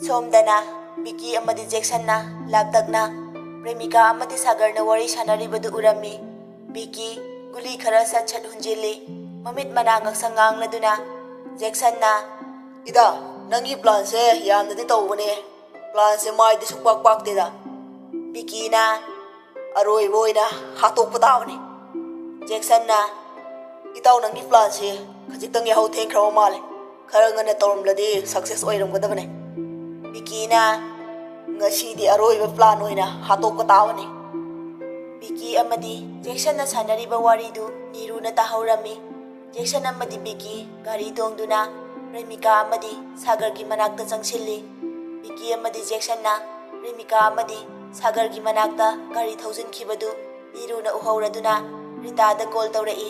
सोमदना बिकी अमदी जैक्सनना लापतकना प्रेमिका अमदी सागरना वरी सानरिबदु उरम्मी। बिकी गुली खरा सत हुंजिल्ली ममित मना ngaksanganglदुना जैक्सनना इदा नंगी प्लान से यामनदी तौबने प्लान से माइदि सुपाक पाक्तेदा बिकीना अरोइबोइना हातोकपदाबने जैक्सनना इताउ नंगी प्लान से खजितंग याहौ थेंख्रबा माले खरा ngana तौरमलदि सक्सेस ओइरमगदबने बिकीना ngasiदी अरोइबा प्लान ओइना हातोकपदाबने बिकी अमदी जैक्सनना सानरिबा वारीदु नीरुना ताहौरमी। जैक्सन अमदी बिकी गाड़ी तोंगदुना प्रेमिका अमदी सागर की मनाक्ता चंगसिल्ली। बिकी अमदी जैक्सनना प्रेमिका अमदी सागर की मनाक्ता गाड़ी थौजिनखिबदु नीरुना उहौरदुना रितादा कॉल तौरई।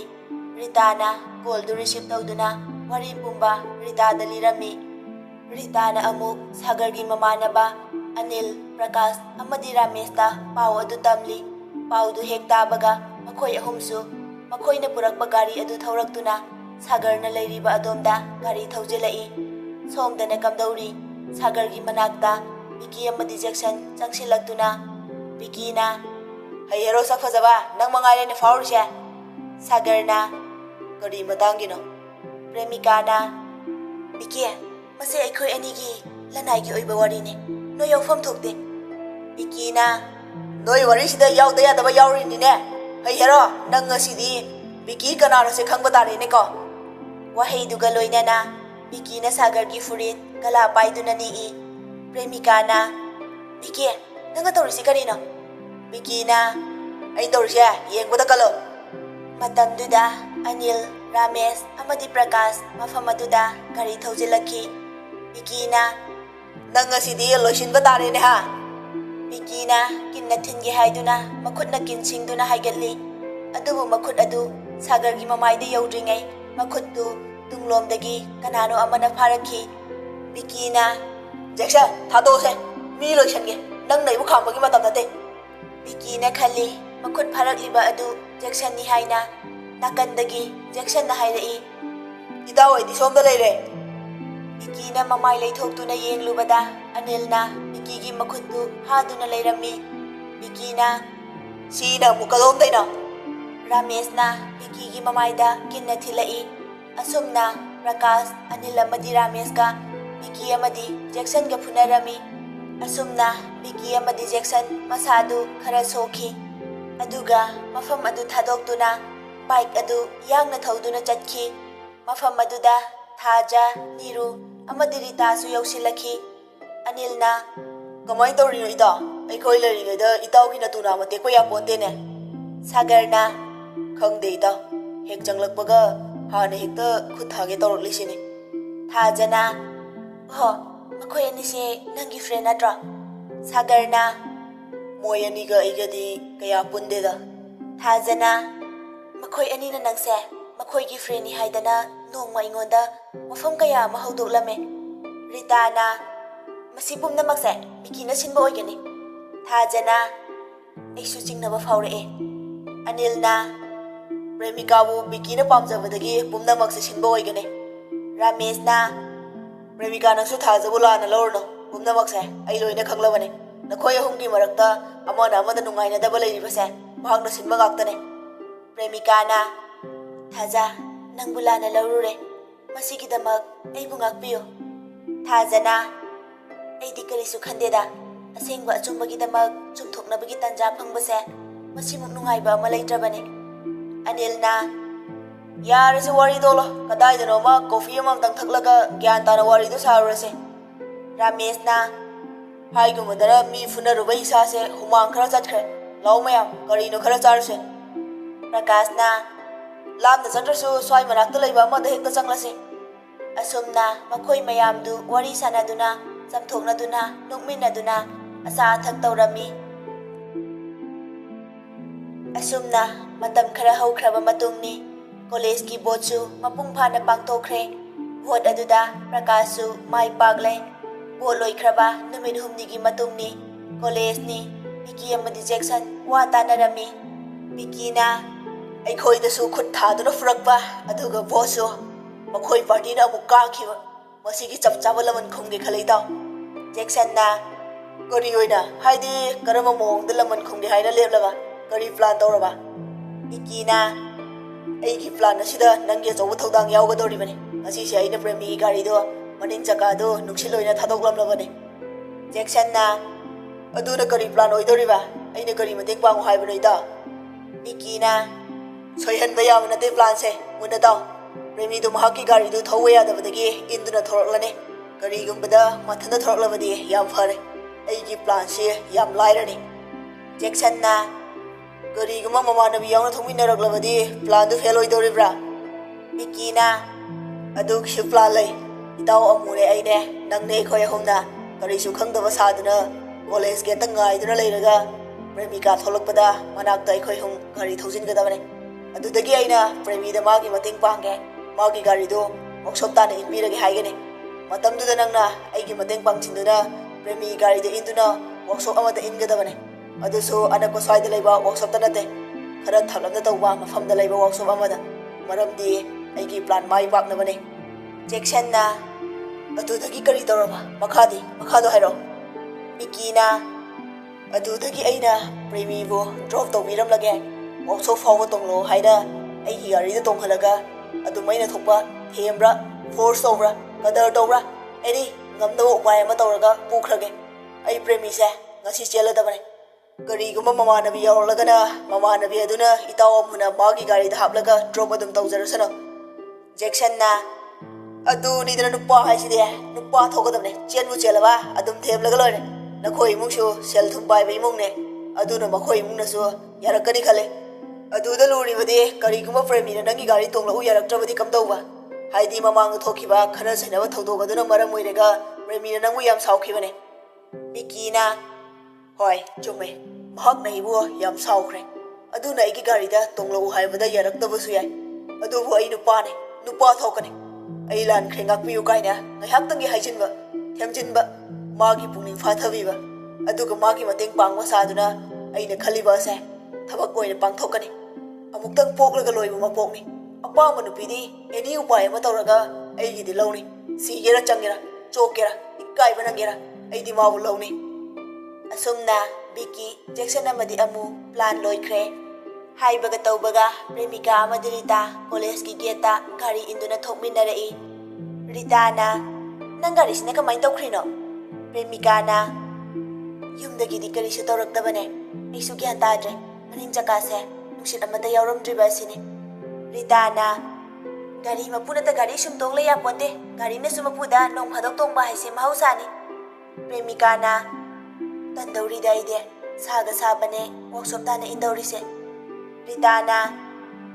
रिताना कॉल दु रिसीव तौदुना वारी पुंबा रितादा लिरमी। रिताना अमुक सागर की ममानबा अनिल प्रकाश अमदी रामेशता पाव अदु तमली। पाउदु हेक ताबगा मखोय अहुमसु मखोयना पुरकबा गाड़ी अदु थौरक्तुना सागरना लैरिबा अदोमदा गाड़ी थौजिलई। सोमदना कमदौरी सागर की मनाक्ता बिकी अमदी जैक्सन चंगसिलक्तुना बिकीना hey hero sak fajaba nang mangaire ne faurse सागरना kari matangino प्रेमिकाना बिकी मसे अखोय अनिगी लनाइगी ओइबा वारीने नो यौफम थोकते। बिकीना noi wari sida yaudda yadaba yaurinine hey hero nang ngasidi biki kanano se khangba tare ne ko वहीदुगा लोइनाना बिकीना सागर की फुरित गला पाइदुना नीई। प्रेमिकाना बिकी नंगा तौरिसि करिनो बिकीना ai tawrise yengbada kalo मतमदुदा Anil Ramesh अमदी प्रकाश मफम अदुदा गाड़ी थौजिलखी। बिकीना nang ngasidi loisinba tare ne ha बिकीना किन्ना थिनगे हाइदुना मखुटना किनसिंगदुना हाइगतली। अदुबु मखुट अदु सागर की ममाइदे यौद्रिङै मखुटदु तुंगलोमदगी कनानो अमना फारखी। बिकीना jackson thado se mi loisange nang naibu khambagi matam nate बिकीना खली मखुट फारकलिबा अदु जैक्सन नि हाइना नाकंदगी जैक्सन ना हाइरई। ida oidi somda leire बिकीना ममाई लेथोक्तुना येंगलुबदा अनिलना बिकीगी मखुटदु हादुना लेरम्मी। बिकीना sina mukadom daina रामेशना बिकीगी ममाइदा किन्ना थिलई। असुमना प्रकाश अनिल अमदी रामेश का बिकी अमदी जैक्सन का फुनरमी। असुमना बिकी अमदी जैक्सन मसादु खरा सोखी। अदुगा मफम अदु थादोक्तुना बाइक अदु यांगना थौदुना चटखी। मफम अदुदा थाजा Neeru अमदी रितासु यौसिलखी। अनिलना kamai tawrino ida aikoi leringaida itaugi natuna mate ko ya ponte ne सागरना khangde ida hek changlakpaga hane hekta khuthage tawrlisini थाजना हो मखोय अनिसे नंगी फ्रेंड नत्रा। सागरना moi aniga aigadi kaya pundeda थाजना मखोय अनिना नंगसे मखोयगी फ्रेंड नि हाइदना नोंमा इंगोंदा मफम कया मा हौदोक्लमे। रिताना मसी पुमनमक्से बिकीना सिनबा ओइगनी। थाजना एसु चिंगनबा फाउरए। अनिलना premika bu bikina pamjabadagi pumnamakse sinba oigane रामेशना premika nangsu thajabula na lorno pumnamakse ai loina khanglabane nakhoi ahumgi marakta amana amada nungaina daba leiribase bahakna sinba gaktane प्रेमिकाना थाजा नंगबुलाना लौरुरे मसीगिदमक एबु ngakpiyo। थाजना एदी करिसु खंदेदा असेंगबा अचुंबगिदमक चुमथोकनबगी तंजा फंगबसे मसीमुक नुंगाइबा अमा लेत्रबने। अनिलना yarase wari dolo kadai dano ma coffee amam tang thaklaga gyan tana wari do sarurase रामेशना hai gumadara mi funaruba isa se humang khara chatkre law mayam karino khara charse प्रकाशना lamda chatrasu swai manakta leiba ma da hekta changlase असुमना मखोय मयामदु वारी सानादुना चमथोकनादुना नुकमिनादुना असा अथक तौरमी। असुमना मतम खरा हौख्रबा मतुंगनी college की बोटसु मपुंग फाना पांगथोखरे। Vote अदुदा प्रकाशसु माई पागले। Vote लोइख्रबा नुमित हुमनिगी मतुंगनी कॉलेजनी बिकी अमदी जैक्सन वा तानरमी। बिकीना aikhoidasu khut thaduna furakpa aduga bosu makhoi party na amuk kaakhiba masigi chapchaba laman khumge khalai daw ꯖꯦꯛꯁꯟꯅ ꯀꯔꯤ ꯑꯣꯏꯅ ꯍꯥꯏꯗꯤ ꯀꯔꯝꯕ ꯃꯑꯣꯡꯗ ꯂꯃꯟ ꯈꯨꯝꯒꯦ ꯍꯥꯏꯅ ꯂꯦꯞꯂꯕ ꯀꯔꯤ ꯄ꯭ꯂꯥꯟ ꯇꯧꯔꯕ ꯕꯤꯀꯤꯅ ꯑꯩꯒꯤ ꯄ꯭ꯂꯥꯟ ꯑꯁꯤꯗ ꯅꯪꯒꯤ ꯑꯆꯧꯕ ꯊꯧꯗꯥꯡ ꯌꯥꯎꯒꯗꯧꯔꯤꯕꯅꯤ ꯉꯁꯤꯁꯦ ꯑꯩꯅ ꯄ꯭ꯔꯦꯃꯤꯒꯤ ꯒꯥꯔꯤꯗꯣ ꯃꯅꯤꯡ ꯆꯀꯥꯗꯣ ꯅꯨꯡꯁꯤꯠ ꯑꯣꯏꯅ ꯊꯥꯗꯣꯛꯂꯝꯂꯕꯅꯤ ꯖꯦꯛꯁꯟꯅ ꯑꯗꯨꯅ ꯀꯔꯤ ꯄ꯭ꯂꯥꯟ ꯑꯣꯏꯗꯧꯔꯤꯕ ꯑꯩꯅ ꯀꯔꯤ ꯃꯇꯦꯡ ꯄꯥꯡꯉꯨ ꯍꯥꯏꯕꯅꯣ ꯏꯇꯥꯎ ꯕꯤꯀꯤꯅ ꯁꯣꯏꯍꯟꯕ ꯌꯥꯕ ꯅꯠꯇꯦ ꯄ꯭ꯂꯥꯟꯁꯦ ꯃꯨꯟꯅ ꯇꯥꯎ ꯄ꯭ꯔꯦꯃꯤꯗꯨ ꯃꯍꯥꯛꯀꯤ ꯒꯥꯔꯤꯗꯨ ꯊꯧꯕ ꯌꯥꯗꯕꯗꯒꯤ ꯏꯟꯗꯨꯅ ꯊꯣꯔꯛꯂꯅꯤ ꯀꯔꯤꯒꯨꯝꯕꯗ ꯃꯊꯟꯇ ꯊꯣꯔꯛꯂꯕꯗꯤ ꯌꯥꯝ ꯐꯔꯦ ꯑꯩꯒꯤ ꯄ꯭ꯂꯥꯟꯁꯤ ꯌꯥꯝ ꯂꯥꯏꯔꯅꯤ ꯖꯦꯛꯁꯟꯅ ꯀꯔꯤꯒꯨꯝꯕ ꯃꯃꯥꯟꯅꯕꯤ ꯌꯥꯎꯅ ꯊꯧꯃꯤꯟꯅꯔꯛꯂꯕꯗꯤ ꯄ꯭ꯂꯥꯟꯗꯨ ꯐꯦꯜ ꯑꯣꯏꯗꯧꯔꯤꯕ꯭ꯔꯥ ꯕꯤꯀꯤꯅ ꯑꯗꯨꯒꯤꯁꯨ ꯄ꯭ꯂꯥꯟ ꯂꯩ ꯏꯇꯥꯎ ꯑꯃꯨꯅꯦ ꯑꯩꯅꯦ ꯅꯪꯅꯦ ꯑꯩꯈꯣꯏ ꯑꯍꯨꯝꯅ ꯀꯔꯤꯁꯨ ꯈꯪꯗꯕ ꯁꯥꯗꯨꯅ ꯀꯣꯂꯦꯖ ꯒꯦꯠꯇ ꯉꯥꯏꯗꯨꯅ ꯂꯩꯔꯒ ꯄ꯭ꯔꯦꯃꯤꯀꯥ ꯊꯣꯛꯂꯛꯄꯗ ꯃꯅꯥꯛꯇ ꯑꯩꯈꯣꯏ ꯑꯍꯨꯝ ꯒꯥꯔꯤ ꯊꯧꯖꯤꯟꯒꯗꯕꯅꯤ ꯑꯗꯨꯗꯒꯤ ꯑꯩꯅ ꯄ꯭ꯔꯦꯃꯤꯗ ꯃꯥꯒꯤ ꯃꯇꯦꯡ ꯄꯥꯡꯒꯦ ꯃꯥꯒꯤ ꯒꯥꯔꯤꯗꯨ ꯋꯥꯛꯁꯣꯞ ꯇꯥꯅ ꯏꯟꯕꯤꯔꯒꯦ ꯍꯥꯏꯒꯅꯤ ꯃꯇꯝꯗꯨꯗ ꯅꯪꯅ ꯑꯩꯒꯤ ꯃꯇꯦꯡ ꯄꯥꯡꯁꯤꯟꯗꯨꯅ ꯄ꯭ꯔꯦꯃꯤꯒꯤ ꯒꯥꯔꯤꯗ ꯏꯟꯗꯨꯅ ꯋꯥꯛꯁꯣꯞ ꯑꯃꯗ ꯏꯟꯒꯗꯕꯅꯤ ꯑꯗꯨꯁꯨ ꯑꯅꯛꯄ ꯁ꯭ꯋꯥꯏꯗ ꯂꯩꯕ ꯋꯥꯛꯁꯣꯞꯇ ꯅꯠꯇꯦ ꯈꯔ ꯊꯥꯞꯂꯞꯅ ꯇꯧꯕ ꯃꯐꯝꯗ ꯂꯩꯕ ꯋꯥꯛꯁꯣꯞ ꯑꯃꯗ ꯃꯔꯝꯗꯤ ꯑꯩꯒꯤ ꯄ꯭ꯂꯥꯟ ꯃꯥꯏ ꯄꯥꯛꯅꯕꯅꯤ ꯖꯦꯛꯁꯟꯅ ꯑꯗꯨꯗꯒꯤ ꯀꯔꯤ ꯇꯧꯔꯕ ꯃꯈꯥꯗꯣ ꯍꯥꯏꯔꯛꯑꯣ ꯕꯤꯀꯤꯅ ꯑꯗꯨꯗꯒꯤ ꯑꯩꯅ ꯄ꯭ꯔꯦꯃꯤꯕꯨ ꯗ꯭ꯔꯣꯞ ꯇꯧꯕꯤꯔꯝꯂꯒꯦ ꯋꯥꯛꯁꯣꯞ ꯐꯥꯎꯕ ꯇꯣꯡꯂꯛꯑꯣ ꯍꯥꯏꯅ ꯑꯩꯒꯤ ꯒꯥꯔꯤꯗ ꯇꯣꯡꯍꯜꯂꯒ ꯑꯗꯨꯝ ꯑꯩꯅ ꯊꯣꯛꯄ ꯊꯦꯝꯕ꯭ꯔꯥ ꯐꯣꯔꯁ ꯇꯧꯕ꯭ꯔꯥ ꯀꯗꯔ ꯇꯧꯕ꯭ꯔꯥ ꯑꯦꯅꯤ ꯉꯝꯅꯕ ꯎꯄꯥꯏ ꯑꯃ ꯇꯧꯔꯒ ꯄꯨꯈ꯭ꯔꯒꯦ ꯑꯩ ꯄ꯭ꯔꯦꯃꯤꯁꯦ ꯉꯁꯤ ꯆꯦꯜꯂꯗꯕꯅꯤ ꯀꯔꯤꯒꯨꯝꯕ ꯃꯃꯥꯟꯅꯕꯤ ꯌꯥꯎꯔꯛꯂꯒꯅ ꯃꯃꯥꯟꯅꯕꯤ ꯑꯗꯨꯅ ꯏꯇꯥꯎ ꯑꯃꯨꯅ ꯃꯥꯒꯤ ꯒꯥꯔꯤꯗ ꯍꯥꯞꯂꯒ ꯗ꯭ꯔꯣꯞ ꯑꯗꯨꯝ ꯇꯧꯖꯔꯁꯅꯨ ꯖꯦꯛꯁꯟꯅ ꯑꯗꯨꯅꯤꯗꯅ ꯅꯨꯄꯥ ꯍꯥꯏꯁꯤꯗꯤ ꯅꯨꯄꯥ ꯊꯣꯛꯀꯗꯕꯅꯤ ꯆꯦꯟꯕꯨ ꯆꯦꯜꯂꯕ ꯑꯗꯨꯝ ꯊꯦꯝꯂꯒ ꯂꯣꯏꯔꯦ ꯅꯈꯣꯏ ꯏꯃꯨꯡꯁꯨ ꯁꯦꯜ ꯊꯨꯝ ꯄꯥꯏꯕ ꯏꯃꯨꯡꯅꯦ ꯑꯗꯨꯅ ꯃꯈꯣꯏ ꯏꯃꯨꯡꯅꯁꯨ ꯌꯥꯔꯛꯀꯅꯤ ꯈꯜꯂꯤ ꯑꯗꯨꯗ ꯂꯨꯔꯤꯕꯗꯤ ꯀꯔꯤꯒꯨꯝꯕ ꯄ꯭ꯔꯦꯃꯤꯅ ꯅꯪꯒꯤ ꯒꯥꯔꯤ ꯇꯣꯡꯂꯛꯎ ꯌꯥꯔꯛꯇ꯭ꯔꯕꯗꯤ ꯀꯝꯗꯧꯕ ꯍꯥꯏꯗꯤ ꯃꯃꯥꯡꯗ ꯊꯣꯛꯈꯤꯕ ꯈꯟꯅ ꯆꯩꯅꯕ ꯊꯧꯗꯣꯛ ꯑꯗꯨꯅ ꯃꯔꯝ ꯑꯣꯏꯔꯒ ꯄ꯭ꯔꯦꯃꯤꯅ ꯅꯪꯕꯨ ꯌꯥꯝ ꯁꯥꯎꯈꯤꯕꯅꯦ ꯕꯤꯀꯤꯅ ꯍꯣꯏ ꯆꯨꯝꯃꯦ ꯃꯍꯥꯛꯅ ꯑꯩꯕꯨ ꯌꯥꯝ ꯁꯥꯎꯈ꯭ꯔꯦ ꯑꯗꯨꯅ ꯑꯩꯒꯤ ꯒꯥꯔꯤꯗ ꯇꯣꯡꯂꯛꯎ ꯍꯥꯏꯕꯗ ꯌꯥꯔꯛꯇꯕꯁꯨ ꯌꯥꯏ ꯑꯗꯨꯕꯨ ꯑꯩ ꯅꯨꯄꯥꯅꯤ ꯅꯨꯄꯥ ꯊꯣꯛꯀꯅꯤ ꯑꯩ ꯂꯥꯟꯈ꯭ꯔꯦ ꯉꯥꯛꯄꯤꯌꯨ ꯀꯥꯏꯅ ꯉꯥꯏꯍꯥꯛꯇꯪꯒꯤ ꯍꯥꯏꯖꯤꯟꯕ ꯊꯦꯝꯖꯤꯟꯕ ꯃꯥꯒꯤ ꯄꯨꯛꯅꯤꯡ ꯐꯥꯊꯕꯤꯕ ꯑꯗꯨꯒ ꯃꯥꯒꯤ ꯃꯇꯦꯡ ꯄꯥꯡꯕ ꯁꯥꯗꯨꯅ ꯑꯩꯅ ꯈꯜꯂꯤꯕ ꯑꯁꯦ ꯊꯕꯛ ꯑꯣꯏꯅ ꯄꯥꯡꯊꯣꯛꯀꯅꯤ ꯑꯃꯨꯛꯇꯪ ꯄꯣꯛꯂꯒ ꯂꯣꯏꯕ ꯃꯄꯣꯛꯅꯤ ꯑꯄꯥꯝꯕ ꯅꯨꯄꯤꯗꯤ ꯑꯦꯅꯤ ꯎꯄꯥꯏ ꯑꯃ ꯇꯧꯔꯒ ꯑꯩꯒꯤꯗꯤ ꯂꯧꯅꯤ ꯁꯤꯒꯦꯔꯥ ꯆꯪꯒꯦꯔꯥ ꯆꯣꯛꯀꯦꯔꯥ ꯏꯀꯥꯏꯕ ꯅꯪꯒꯦꯔꯥ ꯑꯩꯗꯤ ꯃꯥꯕꯨ ꯂꯧꯅꯤ ꯑꯁꯨꯝꯅ ꯕꯤꯀꯤ ꯖꯦꯛꯁꯟ ꯑꯃꯗꯤ ꯑꯃꯨ ꯄ꯭ꯂꯥꯟ ꯂꯣꯏꯈ꯭ꯔꯦ ꯍꯥꯏꯕꯒ ꯇꯧꯕꯒ ꯄ꯭ꯔꯦꯃꯤꯀꯥ ꯑꯃꯗꯤ ꯔꯤꯇꯥ ꯀꯣꯂꯦꯖꯀꯤ ꯒꯦꯠꯇ ꯒꯥꯔꯤ ꯏꯟꯗꯨꯅ ꯊꯣꯛꯃꯤꯟꯅꯔꯛꯏ ꯔꯤꯇꯥꯅ ꯅꯪ ꯒꯥꯔꯤꯁꯤꯅ ꯀꯃꯥꯏꯅ ꯇꯧꯈ꯭ꯔꯤꯅꯣ ꯄ꯭ꯔꯦꯃꯤꯀꯥꯅ ꯌꯨꯝꯗꯒꯤꯗꯤ ꯀꯔꯤꯁꯨ ꯇꯧꯔꯛꯇꯕꯅꯦ ꯑꯩꯁꯨ ꯒ꯭ꯌꯥꯟ ꯇꯥꯗ꯭ꯔꯦ ꯃꯅꯤꯡ ꯆꯀꯥꯁꯦ ꯅꯨꯡꯁꯤꯠ ꯑꯃꯠꯇ ꯌꯥꯎꯔꯝꯗ꯭ꯔꯤꯕ ꯑꯁꯤꯅꯤ ꯔꯤꯇꯥꯅ ꯒꯥꯔꯤ ꯃꯄꯨꯅꯇ ꯒꯥꯔꯤ ꯁꯨꯝ ꯇꯣꯡꯂ ꯌꯥꯄꯣꯟꯇꯦ ꯒꯥꯔꯤꯅꯁꯨ ꯃꯄꯨꯗ ꯅꯣꯡ ꯐꯥꯗꯣꯛ ꯇꯣꯡꯕ ꯍꯥꯏꯁꯦ ꯃꯍꯧꯁꯥꯅꯤ ꯄ꯭ꯔꯦꯃꯤꯀꯥꯅ ꯇꯟꯗꯧꯔꯤꯗ ꯑꯩꯗꯤ ꯁꯥꯒ ꯁꯥꯕꯅꯦ ꯋꯥꯛꯁꯣꯞ ꯇꯥꯅ ꯏꯟꯗꯧꯔꯤꯁꯦ ꯔꯤꯇꯥꯅ